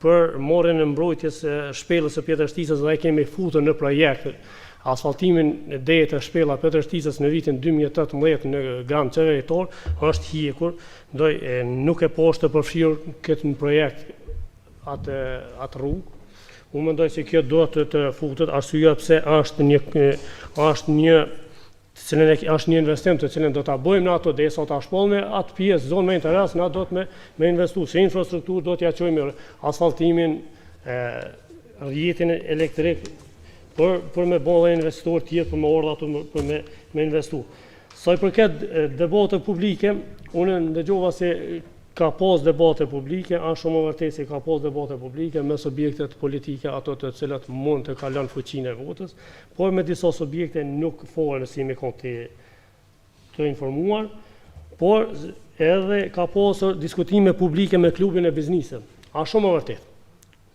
për marrjen e mbrojtjes shpellës së Pjetërshticës dhe e kemi futur në projekt asfaltimin e dejet e shpella Pjetërshticës në vitin 2018 në Grand Qeveritor, është hjekur, nuk e poshtë të përfshirë këtë në projekt atë rrugë. Unë mendoj se kjo do të futet, arsyeja pse është një investim të cilën do ta bëjmë në ato derisa ta shpolme atë pjesë zonë me interes, na do të me investu se infrastrukturë do t'ja çojmë asfaltimin, rrjetin elektrik për me bëllë investitor tjetë, për me ordha për me investu. Sa i përket debate publike, unë ndëgjova se ka pas debate publike, është shumë vërtet se ka pas debate publike me subjektet politike, ato të cilat mund të kalon fuqinë e votës, por me disa subjekte nuk folën si me kanë të informuar, por edhe ka pasur diskutime publike me klubin e biznisit. Është shumë vërtet.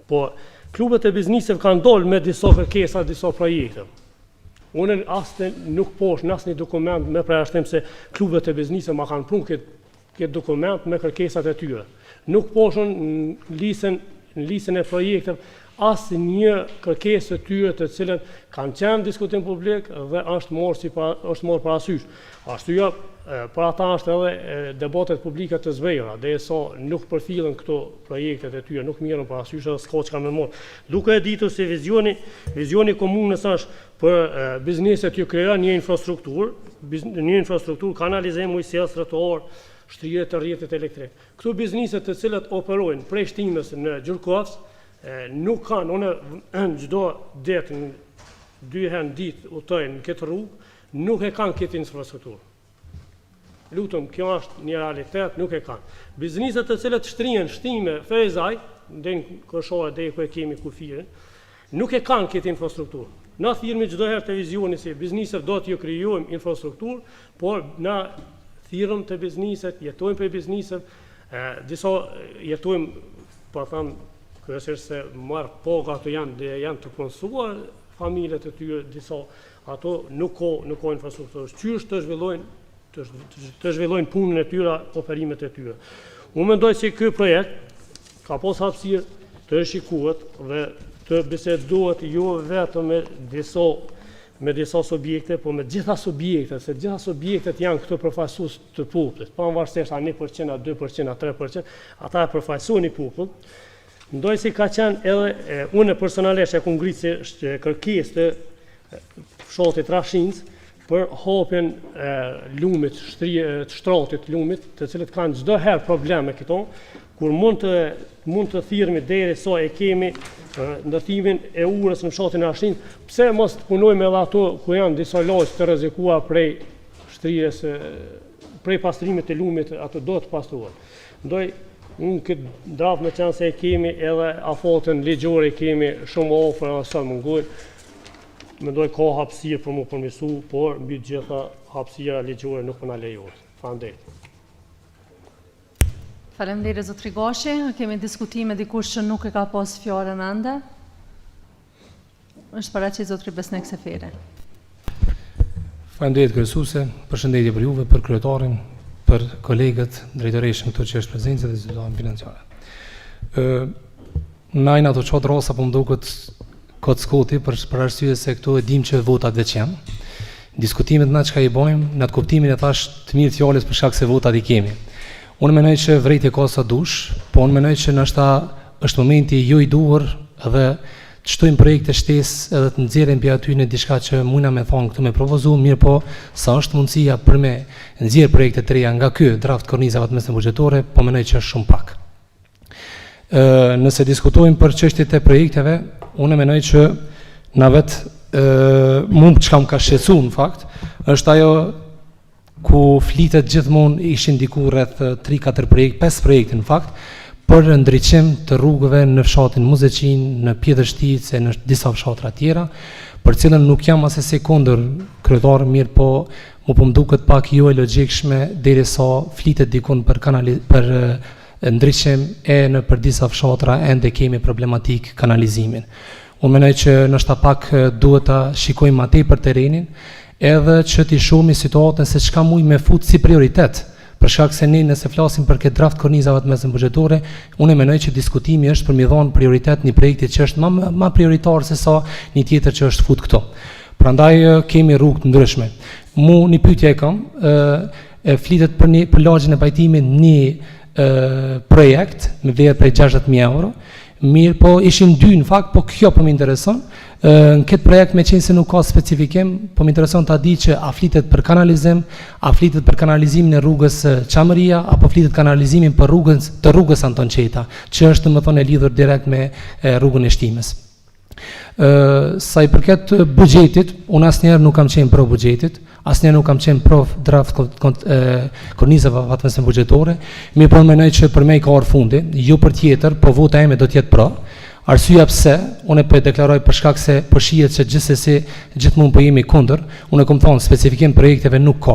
Po klubet e biznisit kanë dalë me disa kërkesa, disa projekte. Unë nuk posh në asnjë dokument me përjashtim se klubet e biznisit ma kanë prunë këtë dokument me kërkesat e tyre. Nuk poshën në listën e projekte asë një kërkesë të tyre të cilët kanë qenë diskutim publik dhe është marrë parasysh. Arsyeja për ata është edhe debatet publike të zbejra, dhe sa nuk përfilën këto projektet e tyre, nuk mirën parasysh edhe s'ka çka me marrë. Duke e ditur se vizioni komunës është për bizneset ju krijon një infrastrukturë, kanalizim, ujësies, trotuar, shtrije të rrjetit elektrik. Këto bizneset të cilat operojnë prej Shtimes në Gjurkovës, nuk kanë, unë çdo ditë, 2 herë në ditë udhtojnë në këtë rrugë, nuk e kanë këtë infrastrukturë. Lutëm, kjo është një realitet, nuk e kanë. Bizneset të cilat shtrihen Shtime, Fejzaj, dhe në Kërshore dhe ku e kemi kufirin, nuk e kanë këtë infrastrukturë. Na thirrmi çdo herë të vizioni se bizneset do t'ju krijojmë infrastrukturë, por na thirrëm të bizneset, jetojmë për bizneset, disa jetojmë, po them, kryesisht se marr poga ato janë të punësuar, familjet e tyre, disa ato nuk ka infrastrukturë. Qysh të zhvillojnë punën e tyre, operimet e tyre. Unë mendoj se ky projekt ka pas hapësirë të rishikohet dhe të bisedohet jo vetëm me disa subjekte, po me gjitha subjektet, se gjitha subjektet janë këto përfaqësues të popullit, pavarësisht a 1%, a 2%, a 3%, ata e përfaqësojnë popullit. Mendoj se ka qenë edhe unë personalisht e kam ngritur kërkesë të fshatit Shtimes për hapjen lumit, shtratit lumit, të cilët kanë çdo herë probleme këto, kur mund të thirrmi derisa e kemi ndërtimin e urës në fshatin e Shtimes, pse mos të punojmë edhe ato ku janë disa lagje të rrezikuara prej shtrijes, prej pastrimit të lumit, ato do të pastrohet. Ndoj unë këtë draftë me qenë se e kemi edhe afatën ligjore kemi shumë afër sa mungojnë, mendoj ka hapësirë për mu përmirësu, por mbi gjitha hapësira ligjore nuk na lejohet. Faleminderit. Faleminderit zotri Gashi. Kemi diskutime dikush që nuk e ka pas fjalën ende. Është paraqit zotri Besnik Sefere. Faleminderit kryesuese, përshëndetje për juve, për kryetarin, për kolegët drejtoreshëm këto që është prezencë dhe zyrtarën financiare. Najnë ato qatë rasa po më duket kockoti për arsye se këto e dim që votat veç janë. Diskutimet na çka i bojmë, në atë kuptimin e thash të mirë fjalës për shkak se votat i kemi. Unë mendoj që vrejtje ka sa dush, po unë mendoj që ndoshta është momenti jo i duhur edhe të shtojmë projekte shtesë edhe të nxjerrim mbi aty në diçka që mundna me thonë këtu me propozu, mirë po sa është mundësia për me nxjerr projekte të reja nga ky draft kornizave të mesme buxhetore, po mendoj që është shumë pak. Nëse diskutojmë për çështjet e projekteve, unë mendoj që na vetë mund çka më ka shqetësuar në fakt, është ajo ku flitet gjithmonë ishin diku rreth 3-4 projekte, 5 projekte në fakt, për ndriçim të rrugëve në fshatin Muzeqin, në Pjetërshticë e në disa fshatra tjera, për cilën nuk jam as e sekondër kryetar, mirë po më duket pak jo e logjikshme derisa flitet dikun për ndriçim e në për disa fshatra ende kemi problematik kanalizimin. Unë mendoj që ndoshta pak duhet ta shikojmë më tepër terrenin edhe që t'i shohim situatën se çka mujt me fut si prioritet. Për shkak se ne nëse flasim për këtë draft kornizave të mesme buxhetore, unë mendoj që diskutimi është për mi dhënë prioritet një projekti që është më prioritar se sa një tjetër që është fut këto. Prandaj kemi rrugë të ndryshme. Mu një pyetje e kam, flitet për lagjin e pajtimit një projekt me vlerë prej 60.000 euro. Mirë, po ishin dy në fakt, po kjo po më intereson. Në këtë projekt me qenë se nuk ka specifikim, po më intereson ta di që a flitet për kanalizim, a flitet për kanalizimin e rrugës Çamëria, apo flitet kanalizimin për rrugës Anton Qeta, që është domethënë e lidhur direkt me rrugën e Shtimes. Sa i përket buxhetit, unë asnjëherë nuk kam qenë pro buxhetit, asnjëherë nuk kam qenë pro draft kornizave fatmesme buxhetore, mirë po mendoj që për me ka orë fundi, jo për tjetër, po vota ime do të jetë pro. Arsyeja pse, unë po e deklaroj për shkak se po shihet se gjithmonë po jemi kundër, unë kam thonë specifikim projekteve nuk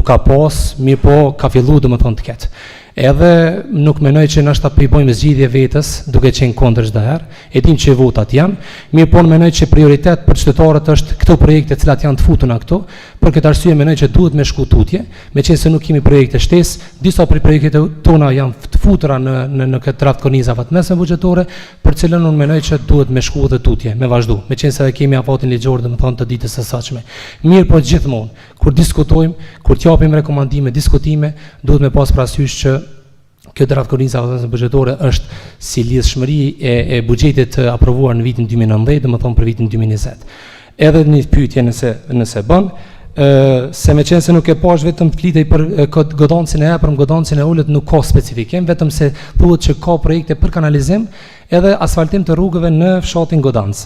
ka pas, mirë po ka filluar domethënë të ketë. Edhe nuk mendoj që nështë të bëjmë zgjidhje vetës duke qenë kundër çdo herë, e dim që votat janë, mirë po mendoj që prioritet për qytetarët është këto projekte të cilat janë të futuna këto, për këtë arsye mendoj që duhet me shku tutje, meqense se nuk kemi projekte shtesë, disa prej projekteve tona janë të futura në këtë draft kornizave të mesme buxhetore, për cilën unë mendoj që duhet me shku edhe tutje, me vazhdu, meqense edhe kemi afatin ligjor domethënë të ditës së saqme. Mirë po gjithmonë, kur diskutojmë, kur t'japim rekomandime, diskutime, duhet me pas parasysh që kjo draft kornizave buxhetore është si lidhshmëri e buxhetit të aprovuar në vitin 2019, domethënë për vitin 2020. Edhe një pyetje nëse bën, se me qenë se nuk e pash vetëm flitej për godancin e për godancin e ulët nuk ka specifikim, vetëm se thuhet që ka projekte për kanalizim edhe asfaltim të rrugëve në fshatin Godanc.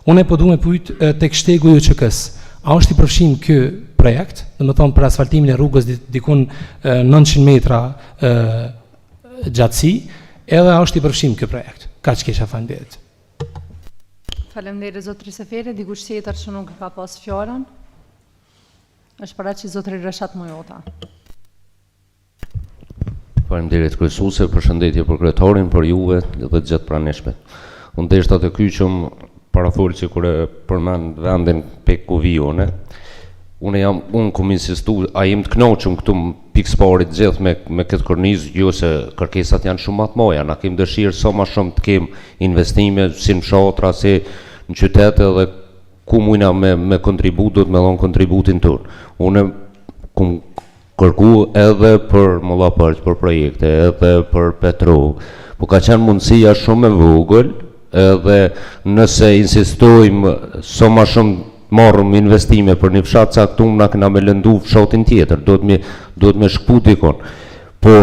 Unë po duam të pyet tek shtegu i UÇK-s, a është i përfshim ky projekt, domethënë për asfaltimin e rrugës dikun 900 metra gjatësi, edhe është i përfshim ky projekt. Kaq kisha faleminderit. Faleminderit zotri Seferi, dikush tjetër që nuk ka pas fjalën. Është paraqit zotri Reshat Mojota. Faleminderit kryesuese, përshëndetje për kryetarin, për juve dhe të gjithë pranishmet. Unë deshta të kyqëm parafolë që kur e përmend vendin pek kuvione, unë kom insistu, a jem të knoqëm këtu pikësparit gjithë me këtë kornizë, jo se kërkesat janë shumë atë moja, na kem dëshirë sa ma shumë të kem investime, si në fshatra, si në qytete dhe ku mujna me kontribut, do të me dhonë kontributin tërë. Unë kom kërku edhe për mollapërq, për projekte, edhe për Petrov, po ka qenë mundësia shumë e vogël, edhe nëse insistojmë sa ma shumë marrëm investime për një fshat caktum, na këna me lëndu fshatin tjetër, do të me shkpu dikon. Po,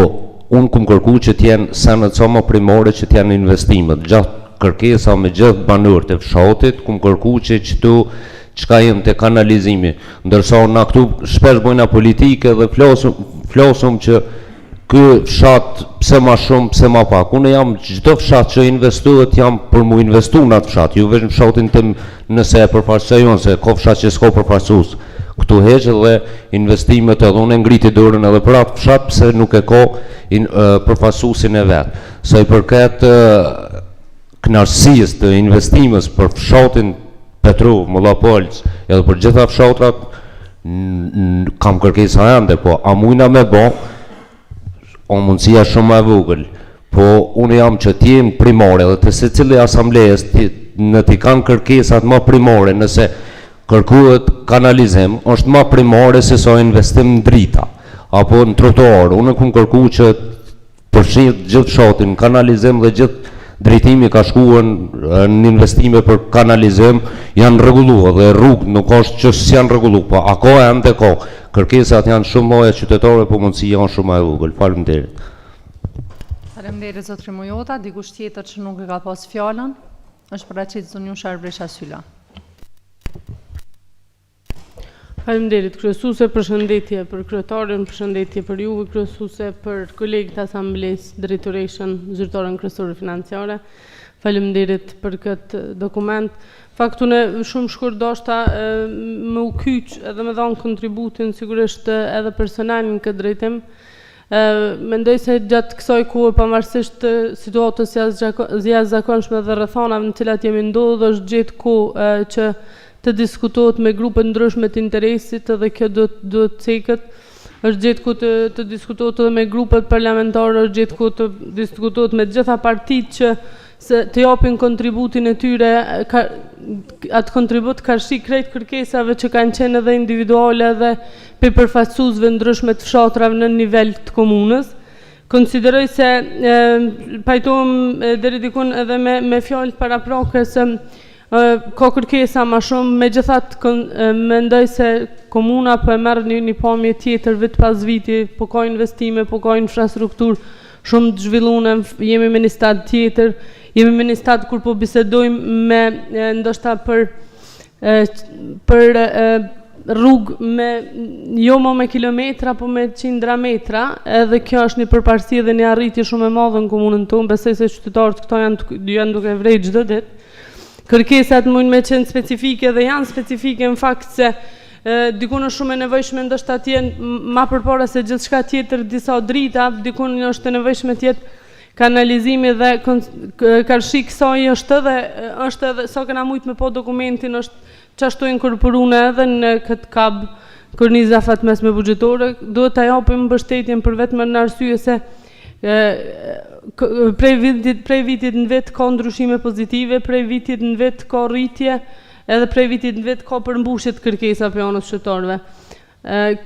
unë kom kërku që t'jenë senet sa ma primore që t'jenë investimet, gjatë kërkesa me gjithë banorët e fshatit, kom kërku që qëtu qka jem të kanalizimi, ndërsa na këtu shpesh bojna politike dhe flasum që ky fshat pse ma shumë, pse ma pak. Unë jam çdo fshat që investohet jam për mu investu në atë fshat, ju veç në fshatin tim nëse e përfaqëson se ka fshat që s'ka përfaqësues. Këtu heqë dhe investimet edhe unë ngriti dorën edhe për atë fshat pse nuk e ka përfaqësuesin e vet. Sa i përket kënaqësisë të investimes për fshatin Petrov, Mollapolc, edhe për gjitha fshatrat kam kërkesa ende, po a mujna me bë o mundësia shumë e vogël, po unë jam që t'jem primare dhe të secili asamblejes në t'i kanë kërkesat më primare, nëse kërkuhet kanalizim, është më primare se sa investim në drita, apo në trotuar. Unë kum kërku që përfshihet gjithë fshatin, kanalizim dhe gjithë drejtimi ka shkuar në investime për kanalizim, janë rregulluar dhe rrugë nuk është që s'janë rregulluar, po a ka ende ka. Kërkesat janë shumë mëdha qytetare, po mundësia janë shumë e vogël. Faleminderit. Faleminderit zotri Mojota, dikush tjetër që nuk e ka pas fjalën, është paraqit zonjë Sharbresha Syla. Faleminderit kryesuese, përshëndetje për kryetarin, përshëndetje për juve kryesuese, për kolegët e asamblesë, drejtoreshën, zyrtarën kryesore financiare. Faleminderit për këtë dokument. Faktun e shumë shkurt dashta me u kyç edhe me dhënë kontributin sigurisht edhe personal në këtë drejtim. Mendoj se gjatë kësaj kohe pavarësisht të situatës jashtëzakonshme dhe rrethonave në cilat jemi ndodhur, është gjetë kohë që të diskutohet me grupe ndryshme të interesit edhe kjo duhet cekët. Është gjetë ku të diskutohet edhe me grupet parlamentare, është gjetë ku të diskutohet me gjitha partitë që të japin kontributin e tyre, atë kontribut ka shi krejt kërkesave që kanë qenë edhe individuale dhe pe përfaqësuesve ndryshme të fshatrave në nivel të komunës. Konsideroj se pajtohem deri dikun edhe me fjalë paraprake se ka kërkesa ma shumë, megjithatë mendoj se komuna po e merr një pamje tjetër vit pas viti, po ka investime, po ka infrastrukturë shumë të zhvilluar, jemi me një stad tjetër, jemi me një stad kur po bisedojmë me ndoshta për rrugë me jo me kilometra, po me qindra metra, edhe kjo është një përparësi dhe një arritje shumë e madhe në komunën tonë, besoj se qytetarët këto janë duke vrejt çdo ditë. Kërkesat mund me qenë specifike dhe janë specifike në fakt se dikun është shumë e nevojshme ndoshta të jenë ma përpara se gjithçka tjetër disa drita, dikun është e nevojshme të jetë kanalizimi dhe karshi kësaj është edhe sa kena mujt me po dokumentin është qashtu inkorporune edhe në këtë kab korniza fatmesme buxhetore, duhet ta japim mbështetjen për vetëm në arsye se prej vitit në vet ka ndryshime pozitive, prej vitit në vet ka rritje, edhe prej vitit në vet ka përmbushje të kërkesa për anës qytetarëve.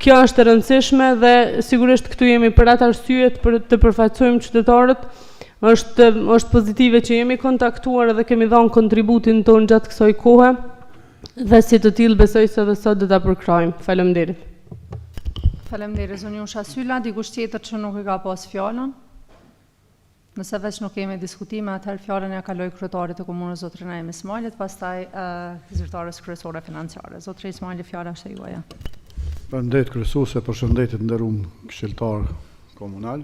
Kjo është e rëndësishme dhe sigurisht këtu jemi për atë arsye të përfaqësojmë qytetarët. Është pozitive që jemi kontaktuar dhe kemi dhënë kontributin tonë gjatë kësaj kohe dhe si të tillë besoj se edhe sot do ta përkrajmë. Faleminderit. Faleminderit zonjusha Sylla, dikush tjetër që nuk e ka pas fjalën. Nëse veç nuk kemi diskutime, atëherë fjalën ja kaloj kryetarit të komunës Zotrina Ismailit, pastaj zyrtares kryesore financiare. Zotri Ismaili, fjala është e juaja. Faleminderit kryesuese, përshëndetje të nderuar këshilltar komunal.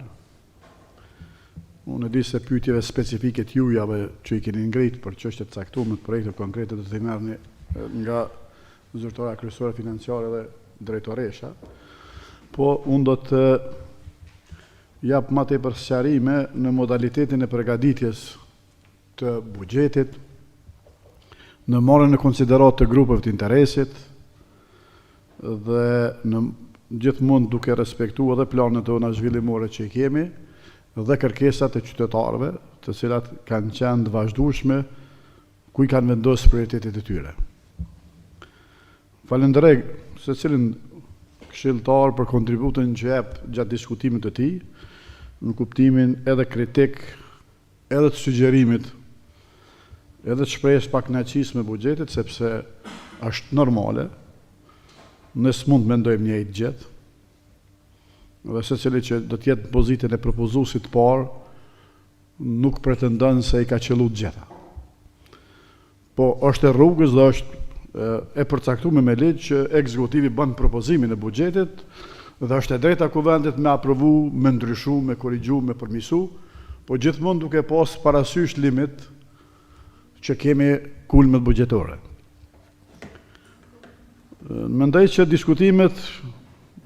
Unë di se pyetjeve specifike të jujave që i keni ngritur për çështje të caktuara të projekte konkrete do të merrni nga zyrtara kryesore financiare dhe drejtoresha. Po unë do të jap më tepër sqarime në modalitetin e përgatitjes të buxhetit, në marrjen në konsiderat të grupeve të interesit dhe në gjithmonë duke respektuar edhe planet tona zhvillimore që i kemi dhe kërkesat e qytetarëve, të cilat kanë qenë të vazhdueshme ku i kanë vendosur prioritetet e tyre. Falenderoj secilin këshilltar për kontributin që jep gjatë diskutimit të tij, në kuptimin edhe kritik, edhe të sugjerimit, edhe të shprehjes pak kënaqësisë me buxhetit, sepse është normale, ne s'mund mendojmë njëjtë gjë. Dhe secili që do të jetë në pozitën e propozuesit të parë, nuk pretendon se i ka qelluar gjeta. Po është e rrugës dhe është e përcaktuar me ligj që ekzekutivi bën propozimin e buxhetit dhe është e drejta Kuvendit me aprovu, me ndryshu, me korrigju, me përmisu, po gjithmonë duke pas parasysh limit që kemi kulmet buxhetore. Mendoj që diskutimet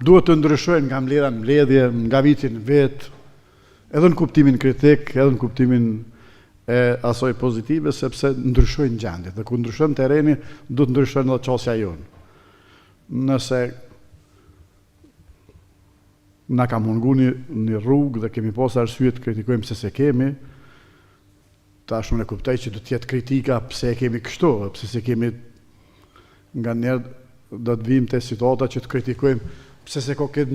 duhet të ndryshojnë nga mbledhja në mbledhje, nga viti në vit, edhe në kuptimin kritik, edhe në kuptimin e asoj pozitive, sepse ndryshojnë gjendjet, dhe ku ndryshojnë tereni, duhet ndryshojnë edhe qasja jonë. Nëse na ka mungu një rrugë dhe kemi pas arsye të kritikojmë se kemi, tash unë e kuptoj që do të jetë kritika pse e kemi kështu, pse se kemi nga njerë do të vim të situata që të kritikojmë pse se ka këtë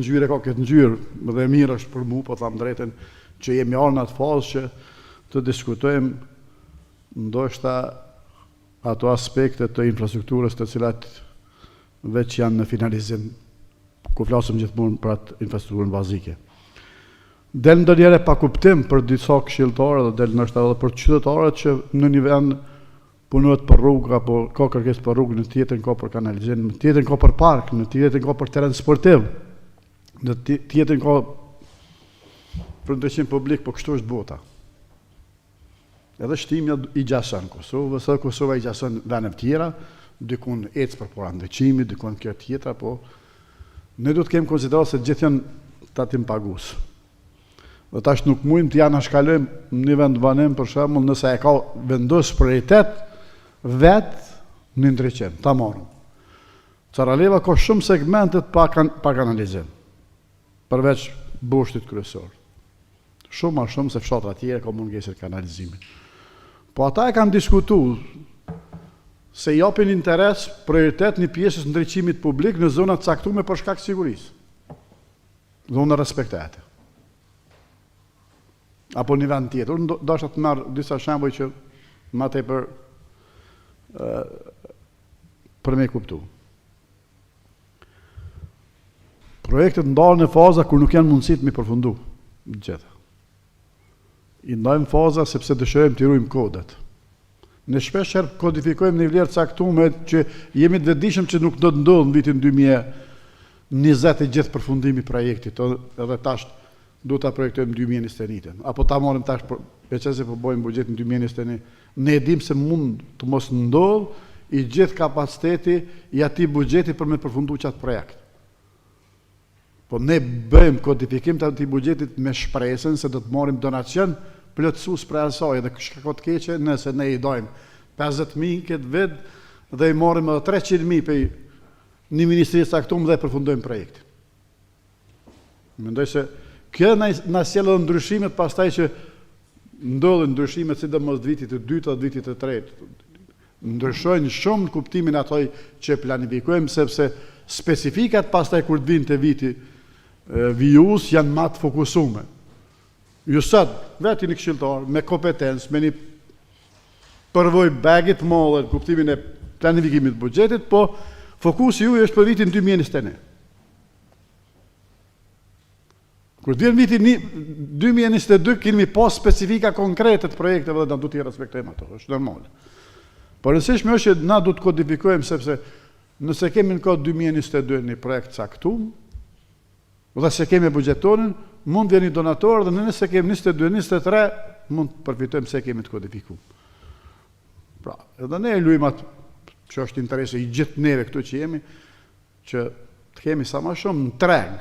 ngjyrë, dhe mirë është për mu, po thamë drejten, që jemi arë në atë fazë që të diskutojmë ndoshta ato aspekte të infrastrukturës të cilat veç janë në finalizim, ku flasëm gjithmonë për atë infrastrukturën bazike. Del ndonjëherë pa kuptim për disa këshilltarë dhe del ndoshta edhe për qytetarët që në një vend punohet për rrugë apo ka kërkesë për rrugë, në tjetrin ka për kanalizim, në tjetrin ka për park, në tjetrin ka për teren sportiv, në tjetrin ka për ndryshim publik, po kështu është bota. Edhe shtimja i gjason Kosovës, edhe Kosova i gjason vende tjera, dikun ecë për para ndryshimit, dikun kjo tjetra, po ne do të kemi konsiderat se gjithë janë tatim pagus. Dhe tash nuk mujmë të janë shkalojmë një vend banim për shembull nëse e ka vendos prioritet vetë një ndryqim, ta marrëm. Caraleva ka shumë segmentet pa kanalizim, përveç boshtit kryesor. Shumë ma shumë se fshatra tjere ka mungesë të kanalizimit. Po ata e kanë diskutu se japin interes, prioritet një pjesës ndryqimit publik në zonat caktume për shkak sigurisë. Zona respektate. Apo një vend tjetër. Unë do të marrë disa shembuj që ma tepër për me kuptu. Projektet ndalën në faza kur nuk janë mundësit me përfundu gjitha. I ndajmë faza sepse dëshirojmë të ruajmë kodet. Ne shpesh herë kodifikojmë në vlerë caktume që jemi të vetëdijshëm që nuk do të ndodhë në vitin 2020 i gjithë përfundimi i projektit, edhe tash do ta projektojmë 2021. Apo ta marrim tash veçse po bëjmë buxhetin 2021. Ne e dimë se mund të mos ndodhë i gjithë kapaciteti i atij buxheti për me përfunduar çat projekt. Po ne bëjmë kodifikim të atij buxhetit me shpresën se do të marrim donacion plotësues për asaj dhe shka të keqe nëse ne i dojmë 50.000 këtë vit dhe i marrim edhe 300.000 për një ministri caktuar dhe përfundojmë projektin. Mendoj se kjo na sjell edhe ndryshimet pastaj që ndodhin ndryshimet sidomos të vitit të dytë dhe vitit të tretë. Ndryshojnë shumë në kuptimin atoj që planifikojmë sepse specifikat pastaj kur të vinë të viti vijus janë ma të fokusume. Ju sot, vetë një këshilltar, me kompetencë, me një përvoj bagit madhe në kuptimin e planifikimit të buxhetit, po fokusi ju është për vitin 2021. Kur të vjen viti 2022, kemi pas specifika konkrete të projekteve dhe na duhet t'i respektojmë ato, është normal. Por rëndësishme është që na du të kodifikojmë sepse nëse kemi në kod 2022 një projekt caktuar, dhe se kemi buxhetonin, mund vjen një donator dhe nëse kemi 22-23, mund të përfitojmë se kemi të kodifikuar. Pra, edhe ne e luajmë atë që është interesi i gjithë neve këtu që jemi, që të kemi sa më shumë në treg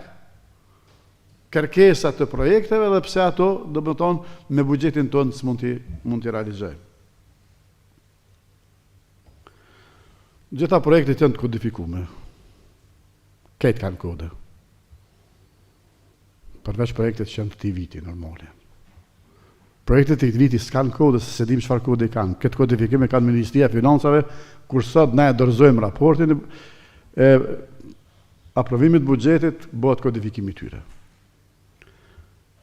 kërkesa të projekteve dhe pse ato do të thonë me buxhetin tonë mund t'i realizojmë. Gjitha projektet janë të kodifikume. Këtë kanë kode. Përveç projektet që janë të këtij viti normale. Projektet të këtij viti s'kan kode, se dim çfarë kode kanë. Këtë kodifikim e kanë Ministria e Financave, kur sot ne dorëzojmë raportin e aprovimit buxhetit, bëhet kodifikimi i tyre.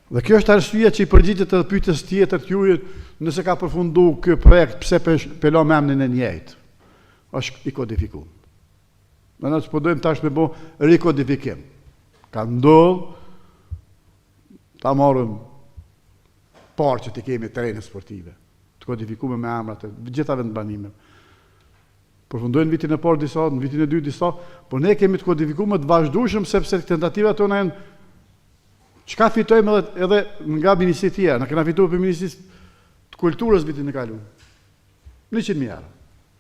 Dhe kjo është arsyeja që i përgjigjet edhe pyetjes tjetër të juaj, nëse ka përfunduar ky projekt, pse pe lëm emrin e njëjtë. Është i kodifikuar. Ne nëse po dojmë tash me bë rikodifikim. Ka ndodhur ta marrim parë që të kemi terrene sportive, të kodifikuar me emrat e gjitha vendbanimeve. Përfundojnë vitin e parë disa, në vitin e dytë disa, por ne kemi të kodifikuar të vazhdueshëm sepse tentativat tona janë çka fitojmë edhe nga ministri tjerë. Na kena fituar për ministrisë të kulturës vitin e kaluar. 100.000 euro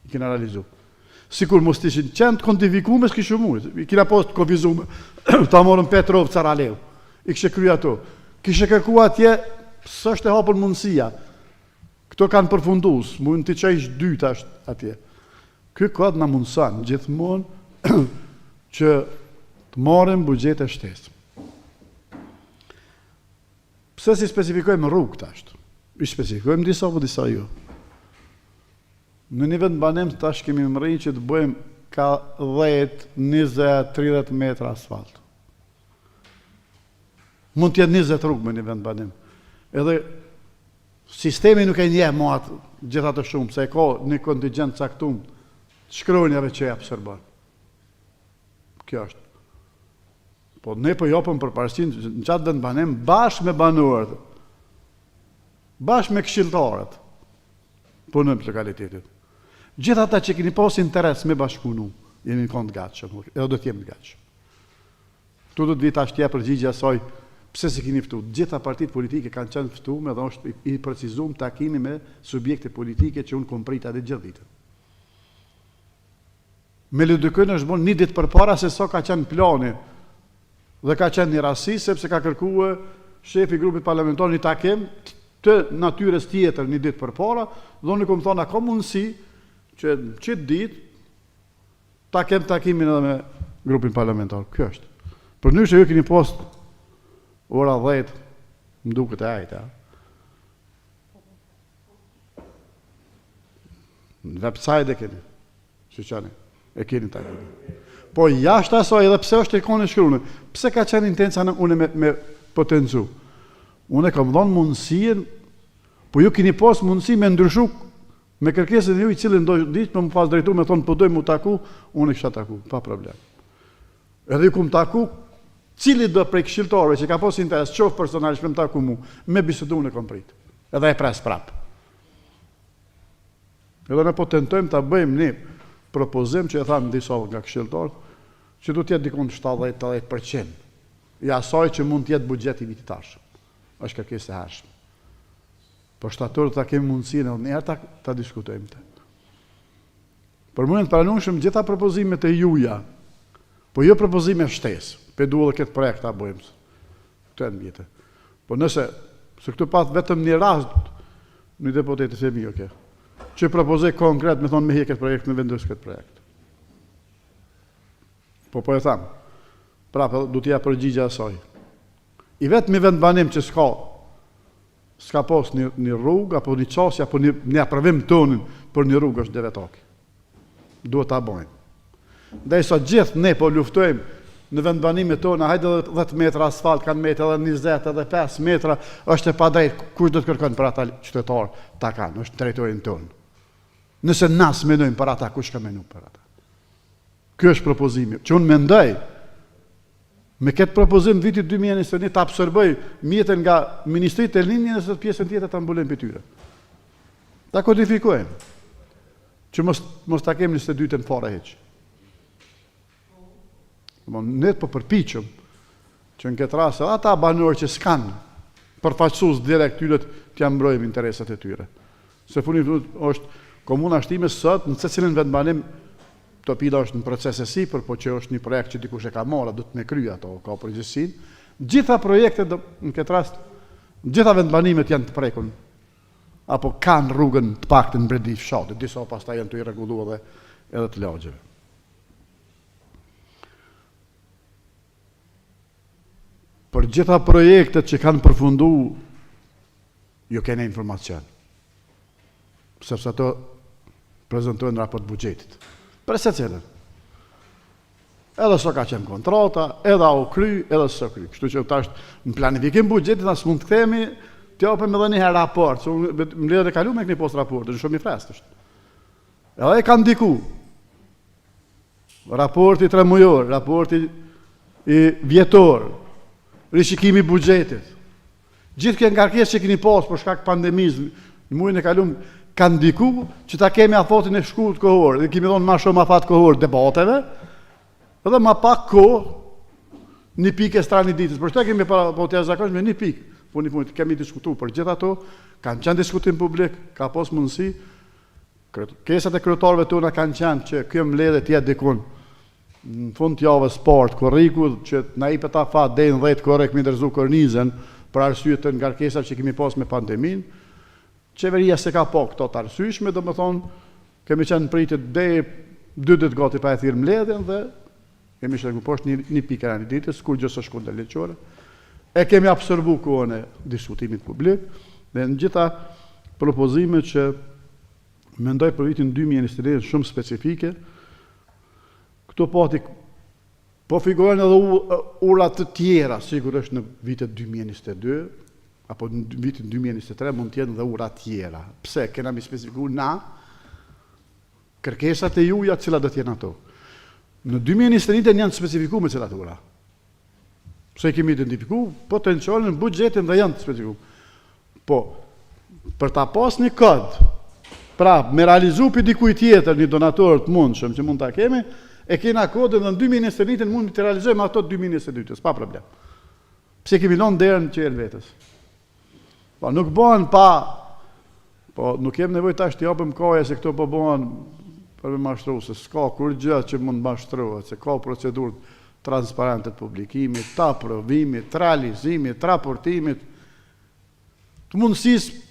i kena realizuar. Sikur mos ishin qenë të kodifikuar s'kishim mundë. I kena pas të kofizuar. Ta morëm Petrov Caraleu. I kishe kryer ato. Kishe kërkuar atje, s'është e hapur mundësia. Këto kanë përfunduar, mund të çajsh dytë atje. Ky kod na mundson gjithmonë që të marrim buxhet e shtesë. Pse si specifikojmë rrugë tash? I specifikojmë disa apo disa jo. Në një vend banem tash kemi mërri që të bëjmë ka 10, 20, 30 metra asfalt. Mund të jetë 20 rrugë me një vend banem. Edhe sistemi nuk e njeh më atë gjitha të shumë, se e ka një kontingent caktuar të shkronjave që e absorbon. Kjo është. Po ne po japëm përparësinë në çat vend banem bashkë me banorët, bashkë me këshilltarët, punojmë në lokalitetit. Gjithë ata që keni pas interes me bashkëpunu, jeni në kënd gatshëm, edhe do të jemi të gatshëm. Tu do të vi tash t'ja përgjigje asaj pse se keni ftuar. Gjitha partitë politike kanë qenë ftuar, edhe është i precizuar takimi me subjekte politike që unë kom prit atë gjithë ditën. Me Ludikën është bën një ditë përpara se sa ka qenë plani. Dhe ka qenë një rasti sepse ka kërkuar shefi i grupit parlamentar një takim të natyrës tjetër një ditë përpara, dhe unë kom thonë a ka mundësi që çet ditë ta kem takimin edhe me grupin parlamentar. Kjo është. Për ndryshe ju keni post ora 10, më duket e ajta. Në website e keni. Shqyqani, e keni takimin. Po jashtë asaj edhe pse është e kone shkruane, pse ka qenë intenca në une me potencu? Une kam dhonë mundësien, po ju keni pas mundësi me ndryshu me kërkesën e ju i cilin do ditë me më pas drejtu me thonë po dojmë mu taku, une kësha taku, pa problem. Edhe ju kum taku, cili do prej këshiltarëve që ka pas interes, qofë personalisht me më taku mu, me bisedu në kom prit. Edhe e pres prap. Edhe ne po tentojmë ta bëjmë një propozim që e thamë disa nga këshiltarët, që du t'jetë dikon 70-80% i asaj që mund t'jetë bugjeti vitit tashëm. Është kërkesë e hershme. Po shtatorët ta kemi mundësinë edhe njerë ta diskutojmë të. Për mund të pranueshëm gjitha propozimet e juja, po jo propozime shtesë, pe duhet dhe këtë projekt ta bëjmë. Këtë e në vjetë. Po nëse, se këtu pat vetëm një rast, një deputetit e mi, oke, që propozoj konkret me thonë me hje këtë projekt, me vendus këtë projekt. Po e thamë, prapë du t'ja përgjigja asaj. I vetë mi vendbanim që s'ka pos një rrugë, apo një qasja, apo një aprovim tonin për një rrugë është devetaki. Duhet ta bojmë. Dhe sa gjithë ne po luftojmë në vendbanime tona, hajde edhe 10 metra asfalt, kanë metë edhe 20 edhe 5 metra, është e pa drejtë, kush do të kërkon për ata qytetarë, ta kanë, është territorin tonë. Nëse nas mendojmë për ata, kush ka menu për ata? Kjo është propozimi, që unë mendoj, me këtë propozim vitit 2021 të absorboj mjetën nga Ministrit e Linjës dhe pjesën tjetër të mbulojmë për tyre. Ta kodifikojmë, që mos ta kemi 22 në fare heqë. Ne po përpiqëm që në këtë rast ata banorë që s'kan përfaqësues direkt tyre t'ja mbrojmë interesat e tyre. Se funi është Komuna Shtimes sot në secilin vendbanim Topida është në proces e sipër, po që është një projekt që dikush e ka marrë, do të me krye ato, ka përgjithësinë. Gjitha projektet në këtë rast, gjitha vendbanimet janë të prekun, apo kanë rrugën të paktën në brenda fshatit, disa pastaj janë të irregulluar edhe të lagjeve. Për gjitha projektet që kanë përfundu, ju kene informacion. Sepse ato prezentojnë raport buxhetit. Për se cilën. Edhe so ka qenë kontrata, edhe o kry, edhe së kry. Kështu që tash në planifikim buxhetit, as mund të themi, t'japëm edhe një herë raport, që Mbledhja e kalu me këni post raport, në shumë i frest është. Edhe e kanë diku. Raporti 3 mujor, raporti i vjetor, rishikimi buxhetit. Gjithë kënë ngarkesë që keni pas për shkak pandemizë, në mujën e kalum, kanë diku që ta kemi afatin e shkurt kohor, dhe kemi dhonë ma shumë afat kohor debateve, edhe ma pak kohë një pikë e strani ditës. Për shte kemi po të jashtëzakonshme një pikë, po një punë kemi diskutu për gjithë ato, kanë qenë diskutim publik, ka pos mundësi, kesat e kryetarëve tona kanë qenë që kjo Mbledhje t'jetë dikun në fund t'javës partë, korriku që na i pëta fat dhe në 10 korek mi ndërzu kornizën për arsye të ngarkesat që kemi pas me pandeminë. Qeveria se ka po këto të arsyeshme, do më thonë, kemi qenë pritit dhe 2 ditë gati pa e thirë Mbledhjen dhe kemi shërgu poshtë një pikë e një ditës, kur gjësë është kunde leqore. E kemi absorbu kohën e diskutimit publik dhe në gjitha propozime që mendoj për vitin 2021 shumë specifike, këto pati po figurojnë edhe urat të tjera, sigurisht në vitet 2022, apo në vitin 2023 mund t'jenë dhe ura tjera. Pse? Kena mi specifiku na kërkesat e juja cilat do t'jenë ato. Në 2021 janë të specifiku me cilat ura. Pse kemi identifiku potencialin buxhetin dhe janë të specifiku. Po, për ta pas një kod, pra me realizu për dikuj tjetër një donator të mundshëm që mund t'a kemi, e kena kodin dhe në 2021 mund të realizojmë ato 2022, pa problem. Pse kemi lënë derën që e vetës. Po nuk bëhen pa, po nuk kem nevojë tash të japim kohë se këto po bëhen për me mashtru, se s'ka kur gjë që mund mashtrohet, se ka procedurë transparente të publikimit, të aprovimit, të realizimit, të raportimit, të mundësisë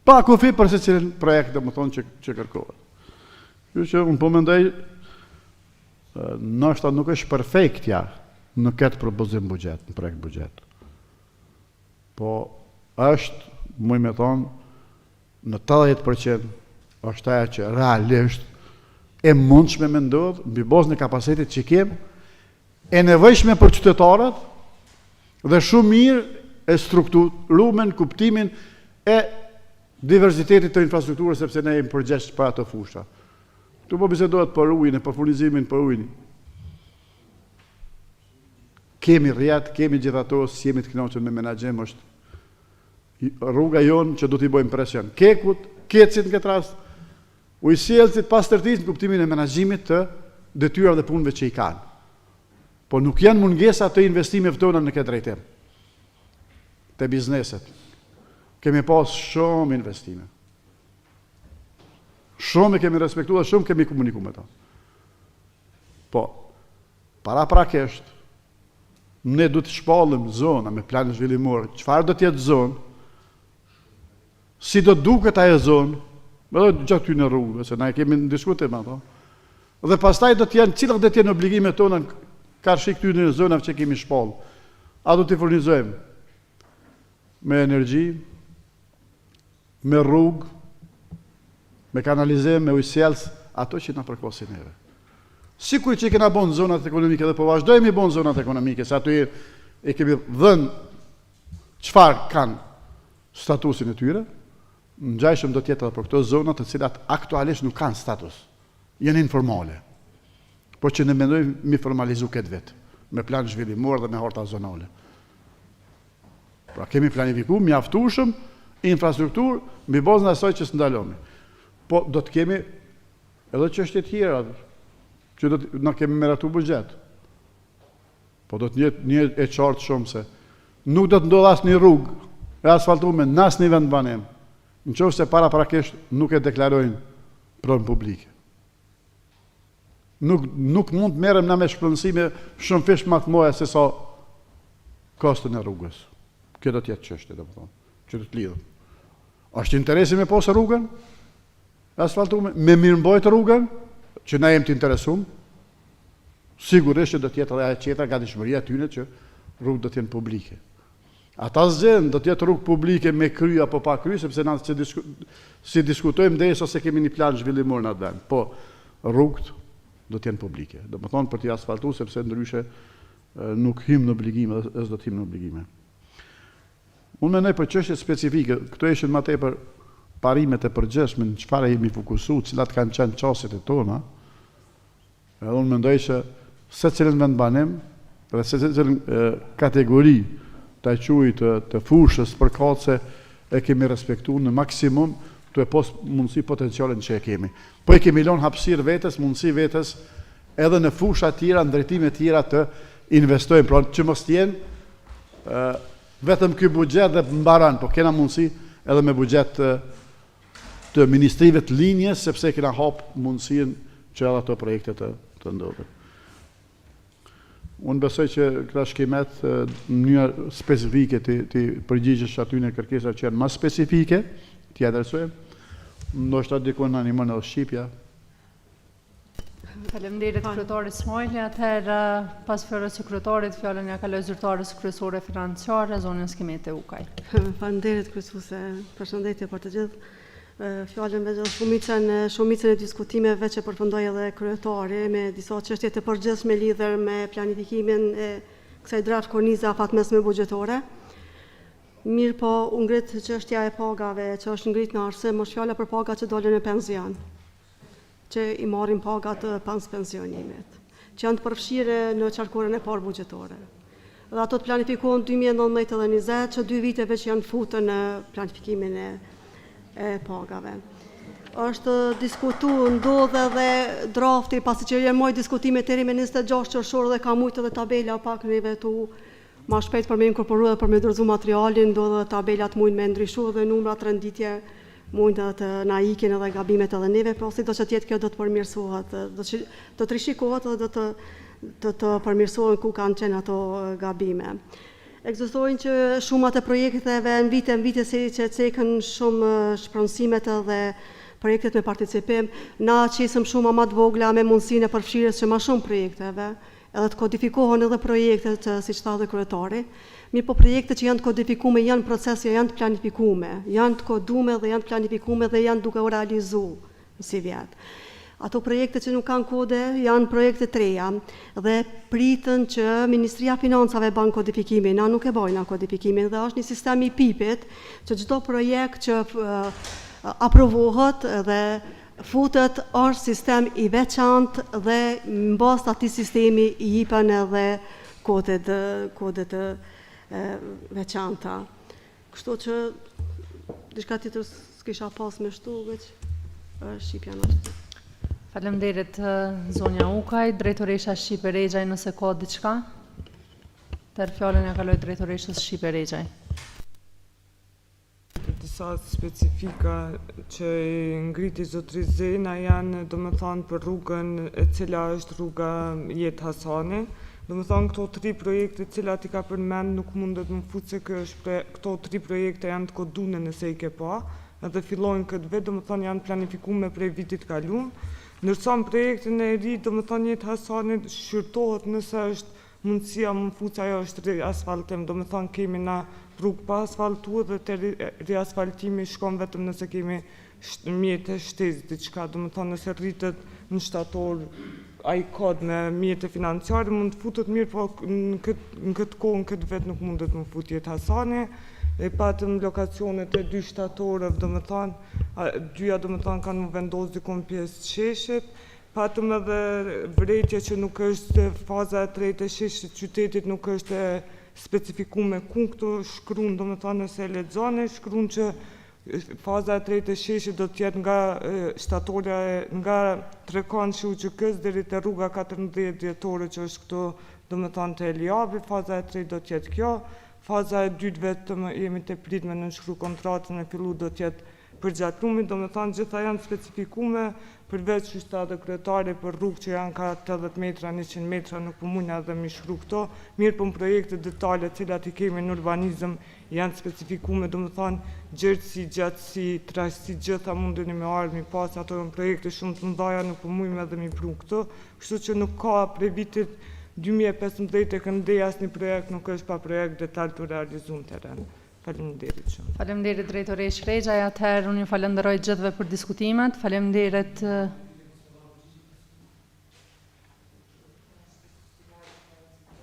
pa kufi për se cilin projekt dhe më thonë që kërkohet. Që unë po mendoj nështë nuk është perfektja në këtë propozim budget, në projekt budget. Po është, muj me thonë, në 80% është aja që realisht e mundshme me ndodhë, mbi bazën e kapacitetit që kem, e nevojshme për qytetarët dhe shumë mirë e strukturuar në kuptimin e diversitetit të infrastrukturës, sepse ne jemi përgjegjës për ato fusha. Tu po bisedohet për ujin, për furnizimin për ujin. Kemi rrjet, kemi gjithato, si jemi të kënaqur me menaxhem, është rruga jonë që do t'i bëjmë presion. Kekut, kecit në këtë rast, ujësielësit pas tërtisë në kuptimin e menaxhimit të detyrave dhe punëve që i kanë. Po nuk janë mungesa të investimeve tona në këtë drejtim. Të bizneset. Kemi pas shumë investime. Shumë e kemi respektuar, shumë kemi komunikuar me ta. Po, paraprakisht, ne du të shpallëm zona me planin zhvillimor, çfarë do të jetë zonë, si do duket ajo zonë, edhe gjatë ty në rrugë, se na e kemi në diskutim ato. Dhe pastaj do të jenë, cilat do të jenë obligimet tona karshi këtyre në zonave që kemi shpallë. A do t'i furnizojmë me energji, me rrugë, me kanalizim, me ujësjelës, ato që na përkosin neve. Sikur që kena bon zonat ekonomike dhe po vazhdojmë i bon zonat ekonomike, se ato e kemi dhënë çfarë kanë statusin e tyre, në gjajshëm do tjetë edhe për këto zonat të cilat aktualisht nuk kanë status, janë informale, po që ne mendojmë mi formalizu këtë vetë, me plan zhvillimor dhe me harta zonale. Pra kemi planifiku, mjaftueshëm, infrastruktur, mbi bazën e asaj që s'ndalomi. Po do të kemi edhe çështje tjera, që do të na kemi meratu buxhet. Po do të jetë një e qartë shumë se nuk do të ndodh asnjë rrugë e asfaltuar në asnjë vend banim, nëse paraprakisht nuk e deklarojnë pronë publike. Nuk mund të merrem na me shpërndësime shumë fish më të mëdha se sa kostën e rrugës. Kjo do të jetë çështje, domethënë, që do të lidhëm. Është interesi me posë rrugën, asfaltuar, me mirëmbajt rrugën, që na jemi të interesuar, sigurisht që do të jetë edhe ajo tjetra gatishmëria tyre që rrugët do të jenë publike. Ata zgjen do të jetë rrugë publike me kry apo pa kry, sepse na si diskutojmë derisa se kemi një plan zhvillimor në atë vend. Po rrugët do të jenë publike. Domethënë për t'i asfaltuar, sepse ndryshe nuk hym në obligime, dhe s'do të hym në obligime. Unë mendoj për çështje specifike, këto ishin më tepër parimet e përgjithshme në çfarë jemi fokusuar, cilat kanë qenë çështjet e tona. Edhe unë mendoj se secilin vend banim dhe secilin kategori të quajt të fushës përkatëse e kemi respektuar në maksimum të e pos mundësi potencialin që e kemi. Po e kemi lënë hapësirë vetes, mundësi vetes edhe në fusha tjera, në drejtime tjera të investojmë, pra që mos jenë vetëm ky buxhet dhe mbaron, po kena mundësi edhe me buxhet të ministrive të linjes, sepse kena hap mundësinë që edhe ato projekte të ndodhin. Unë besoj që këta shkemet në mënyrë specifike të përgjigjesh aty në kërkesa që janë më specifike, t'i adresojmë, ndoshta dikon në animon edhe Shqipja. Faleminderit kryetarit Smajli, atëherë pas fjalës së kryetarit, fjalën ja kaloj zyrtares kryesore financiare, zonës Skemete Ukaj. Faleminderit kryesuese, përshëndetje për të gjithë. Fjalën me shumicën e diskutimeve që përfundoi edhe kryetari me disa çështje të përgjithshme lidhur me planifikimin e kësaj draft kornize afatmesme buxhetore. Mirë po, u ngrit çështja e pagave që është ngrit në arsim, është fjala për pagat që dolën në pension, që i marrin pagat pas pensionimit, që janë të përfshirë në qarkurën e parë buxhetore. Dhe ato të planifikohen 2019 dhe 2020, që 2 viteve që janë futur në planifikimin e pagave. Është diskutuar, ndodh edhe drafti, pasi që janë moj diskutime deri me 26 qershor dhe ka mujtë edhe tabela pak neve tu ma shpejt për me inkorporuar dhe për me dorëzu materialin, ndodh edhe tabelat mujnë me ndryshuar dhe numrat renditje mujnë të na ikin edhe gabimet edhe neve, po si do që tjetë kjo do të përmirësohet, do të rishikohet dhe do të përmirësohen ku kanë qenë ato gabime. Ekzistojnë që shumat e projekteve në vite si që cekën shumë shpronësimet dhe projektet me participim, na qesëm shumë ama të vogla me mundësinë e përfshirjes që ma shumë projekteve, edhe të kodifikohen edhe projektet si që tha dhe kryetari. Mirë po projekte që janë të kodifikume janë procesja, janë të planifikume, janë të kodume dhe janë të planifikume dhe janë duke u realizu si vjetë. Ato projekte që nuk kanë kode janë projekte treja dhe pritën që Ministria Financave banë kodifikimin, na nuk e bojna kodifikimin dhe është një sistemi i PIP-it që çdo projekt që aprovohet dhe futet është sistem i veçantë dhe mbas atij sistemi i jipen edhe kodet veçanta. Kështu që diçka tjetër s'kisha pas me shtu, veç shqipja në ashtu. Faleminderit zonja Ukaj, drejtoresha Shqipe Regjaj nëse ka diçka. Tërë fjallën ja kaloj drejtoreshës Shqipe Regjaj. Disa specifika që ngriti zotri Zena janë domethënë për rrugën e cila është rruga Jet Hasani. Domethënë këto 3 projekte cilat i ka përmend nuk mundet më fut se këto 3 projekte janë të kodune nëse i ke pa, edhe fillojnë këtë vit, domethënë janë planifikuar prej vitit kaluar. Ndërsa në projektin e ri, domethënë Jet Hasani shqyrtohet nëse është mundësia më fut ajo është riasfaltim, domethënë kemi na rrugë pa asfaltuar dhe te riasfaltimi shkon vetëm nëse kemi mjete shtesë diçka, domethënë nëse rritet në shtator ai kod me mjete financiare mund të futet mirë, po në këtë kohë, në këtë vit nuk mundet më fut Jet Hasani. E patëm lokacionet e 2 shtatorëve, domethënë, dyja domethënë kanë vendosur dikon pjesë sheshit. Patëm edhe vrejtje që nuk është faza e 3 e sheshit qytetit, nuk është specifikuar ku këto shkruan, domethënë nëse e lexoni, shkruan që faza e 3 e sheshit do të jetë nga shtatorja nga Trekan Shiuçkës deri te rruga 14 dhjetore që është këtu, domethënë te Eliabi, faza e 3 do të jetë kjo. Faza e 2 vetëm jemi të prit me nënshkru kontratën e fillu do tjetë përgjatlumi, domethënë gjitha janë specifikume përveç që shta dhe kryetari për rrugë që janë ka 80 metra, 100 metra, nuk përmujna edhe mi shkru këto, mirë për projekte detale cilat i kemi në urbanizëm janë specifikume, domethënë gjertësi, gjatësi, trashësi, gjitha mundeni me ardhë, mi pas ato janë projekte shumë të ndaja, nuk përmujme edhe mi pru këto, kështu që nuk ka prej vitit 2015 e këndej asnjë projekt nuk është pa projekt detaj të realizuar në teren. Faleminderit shumë. Faleminderit drejtoresh Regjaj, atëherë unë ju falenderoj gjithëve për diskutimet. Faleminderit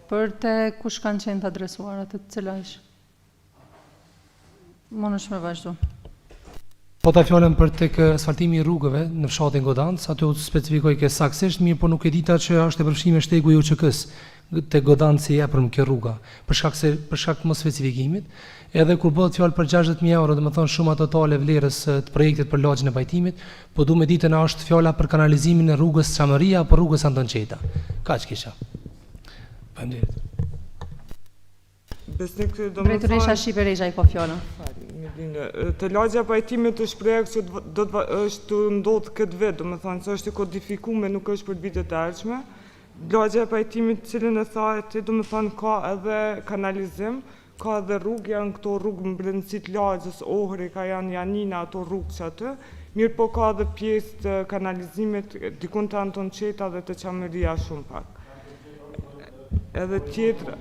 për te kush kanë qenë të adresuar atë të cila është. Mundesh me vazhdu. Po ta fjalën për tek asfaltimi i rrugëve në fshatin Godancë, aty u specifikoj ke saktësisht, mirë po nuk e dita që është e përfshirë shtegu i UÇK-s te Godancë e për kjo rruga, për shkak të mos specifikimit, edhe kur bëhet fjalë për 60.000 euro, domethënë shuma totale vlerës të projektit për lagjin e pajtimit, po duhet ditën a është fjala për kanalizimin e rrugës Çamëria apo rrugës Anton Qeta. Kaq kisha. Faleminderit. Drejtoresha Shqipe Regjaj po fjalën. Të lagja pajtimit është projekt që do të është ndodhë këtë vit, domethënë se është i kodifikuar, nuk është për vitet e ardhshme. Lagja e pajtimit cilën e thahet, domethënë ka edhe kanalizim, ka edhe rrugë, janë këto rrugë Mbledhjit lagjës, Ohri, ka janë Janina, ato rrugë që aty. Mirë po ka edhe pjesë të kanalizimit dikun të Anton Qeta dhe të Çamëria shumë pak. Edhe tjetër,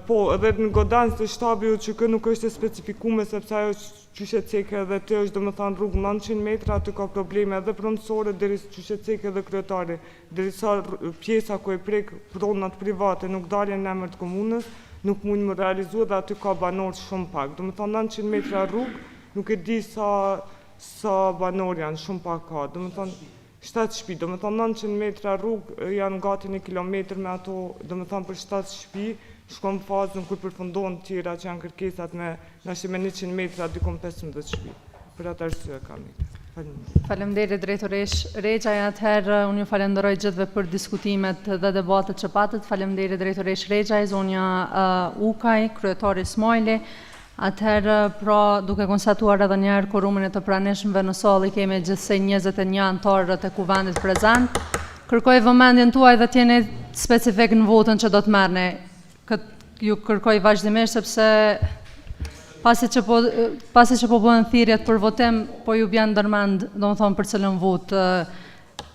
po, edhe në Godancë të shtabi UÇK nuk është e specifikume sepse ajo qyshe ceke edhe të është domethënë rrugë 900 metra, aty ka probleme edhe pronësore deri qyshe ceke edhe kryetari, derisa pjesa ku e prek pronat private nuk dalin në emër të komunës, nuk mund më realizu dhe aty ka banor shumë pak. Domethënë 900 metra rrugë, nuk e di sa banor janë, shumë pak ka. Domethënë 7 shtëpi, domethënë 900 metra rrugë janë gati 1 kilometër me ato, domethënë për 7 shtëpi, shkon fazën kur përfundon tjera që janë kërkesat me 100 metra dikon 15 shtëpi. Për atë arsye kam ikë. Faleminderit drejtoresh Regjaj, atëherë unë ju falenderoj gjithëve për diskutimet dhe debatet që patët. Faleminderit drejtoresh Regjaj, zonja Ukaj, kryetari Smajli. Atëherë, pra, duke konstatuar edhe njerë korumin e të pranishmëve në salë, kemi gjithsej 21 antarët e Kuvendit prezent. Kërkoj vëmendjen tuaj dhe tjeni specifik në votën që do të merrni. Ju kërkoj vazhdimisht sepse pasi që po bëhen thirrjet për votim, po ju vjen ndërmend, domethënë për cilën vot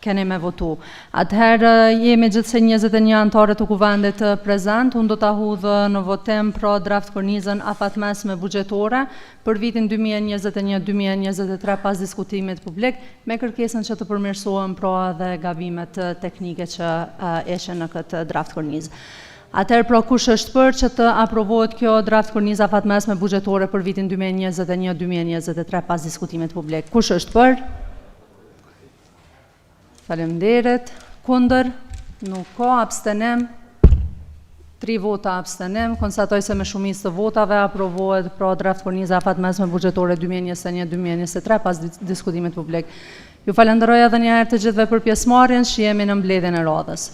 keni me votu. Atëherë jemi gjithsej 21 anëtarë të Kuvendit prezent, unë do ta hudh në votim pra draft kornizën afatmesme buxhetore për vitin 2021-2023 pas diskutimit publik, me kërkesën që të përmirësohen pra dhe gabimet teknike që ishin në këtë draft kornizë. Atëherë pra kush është për që të aprovohet kjo draft kornizë afatmesme buxhetore për vitin 2021-2023 pas diskutimit publik? Kush është për? Faleminderit. Kundër? Nuk ka. Abstenim? 3 vota abstenim. Konstatoj se me shumicë të votave aprovohet pra draft korniza afatmesme buxhetore 2021-2023 pas diskutimit publik. Ju falenderoj edhe një herë të gjithëve për pjesëmarrjen, shihemi në mbledhjen e radhës.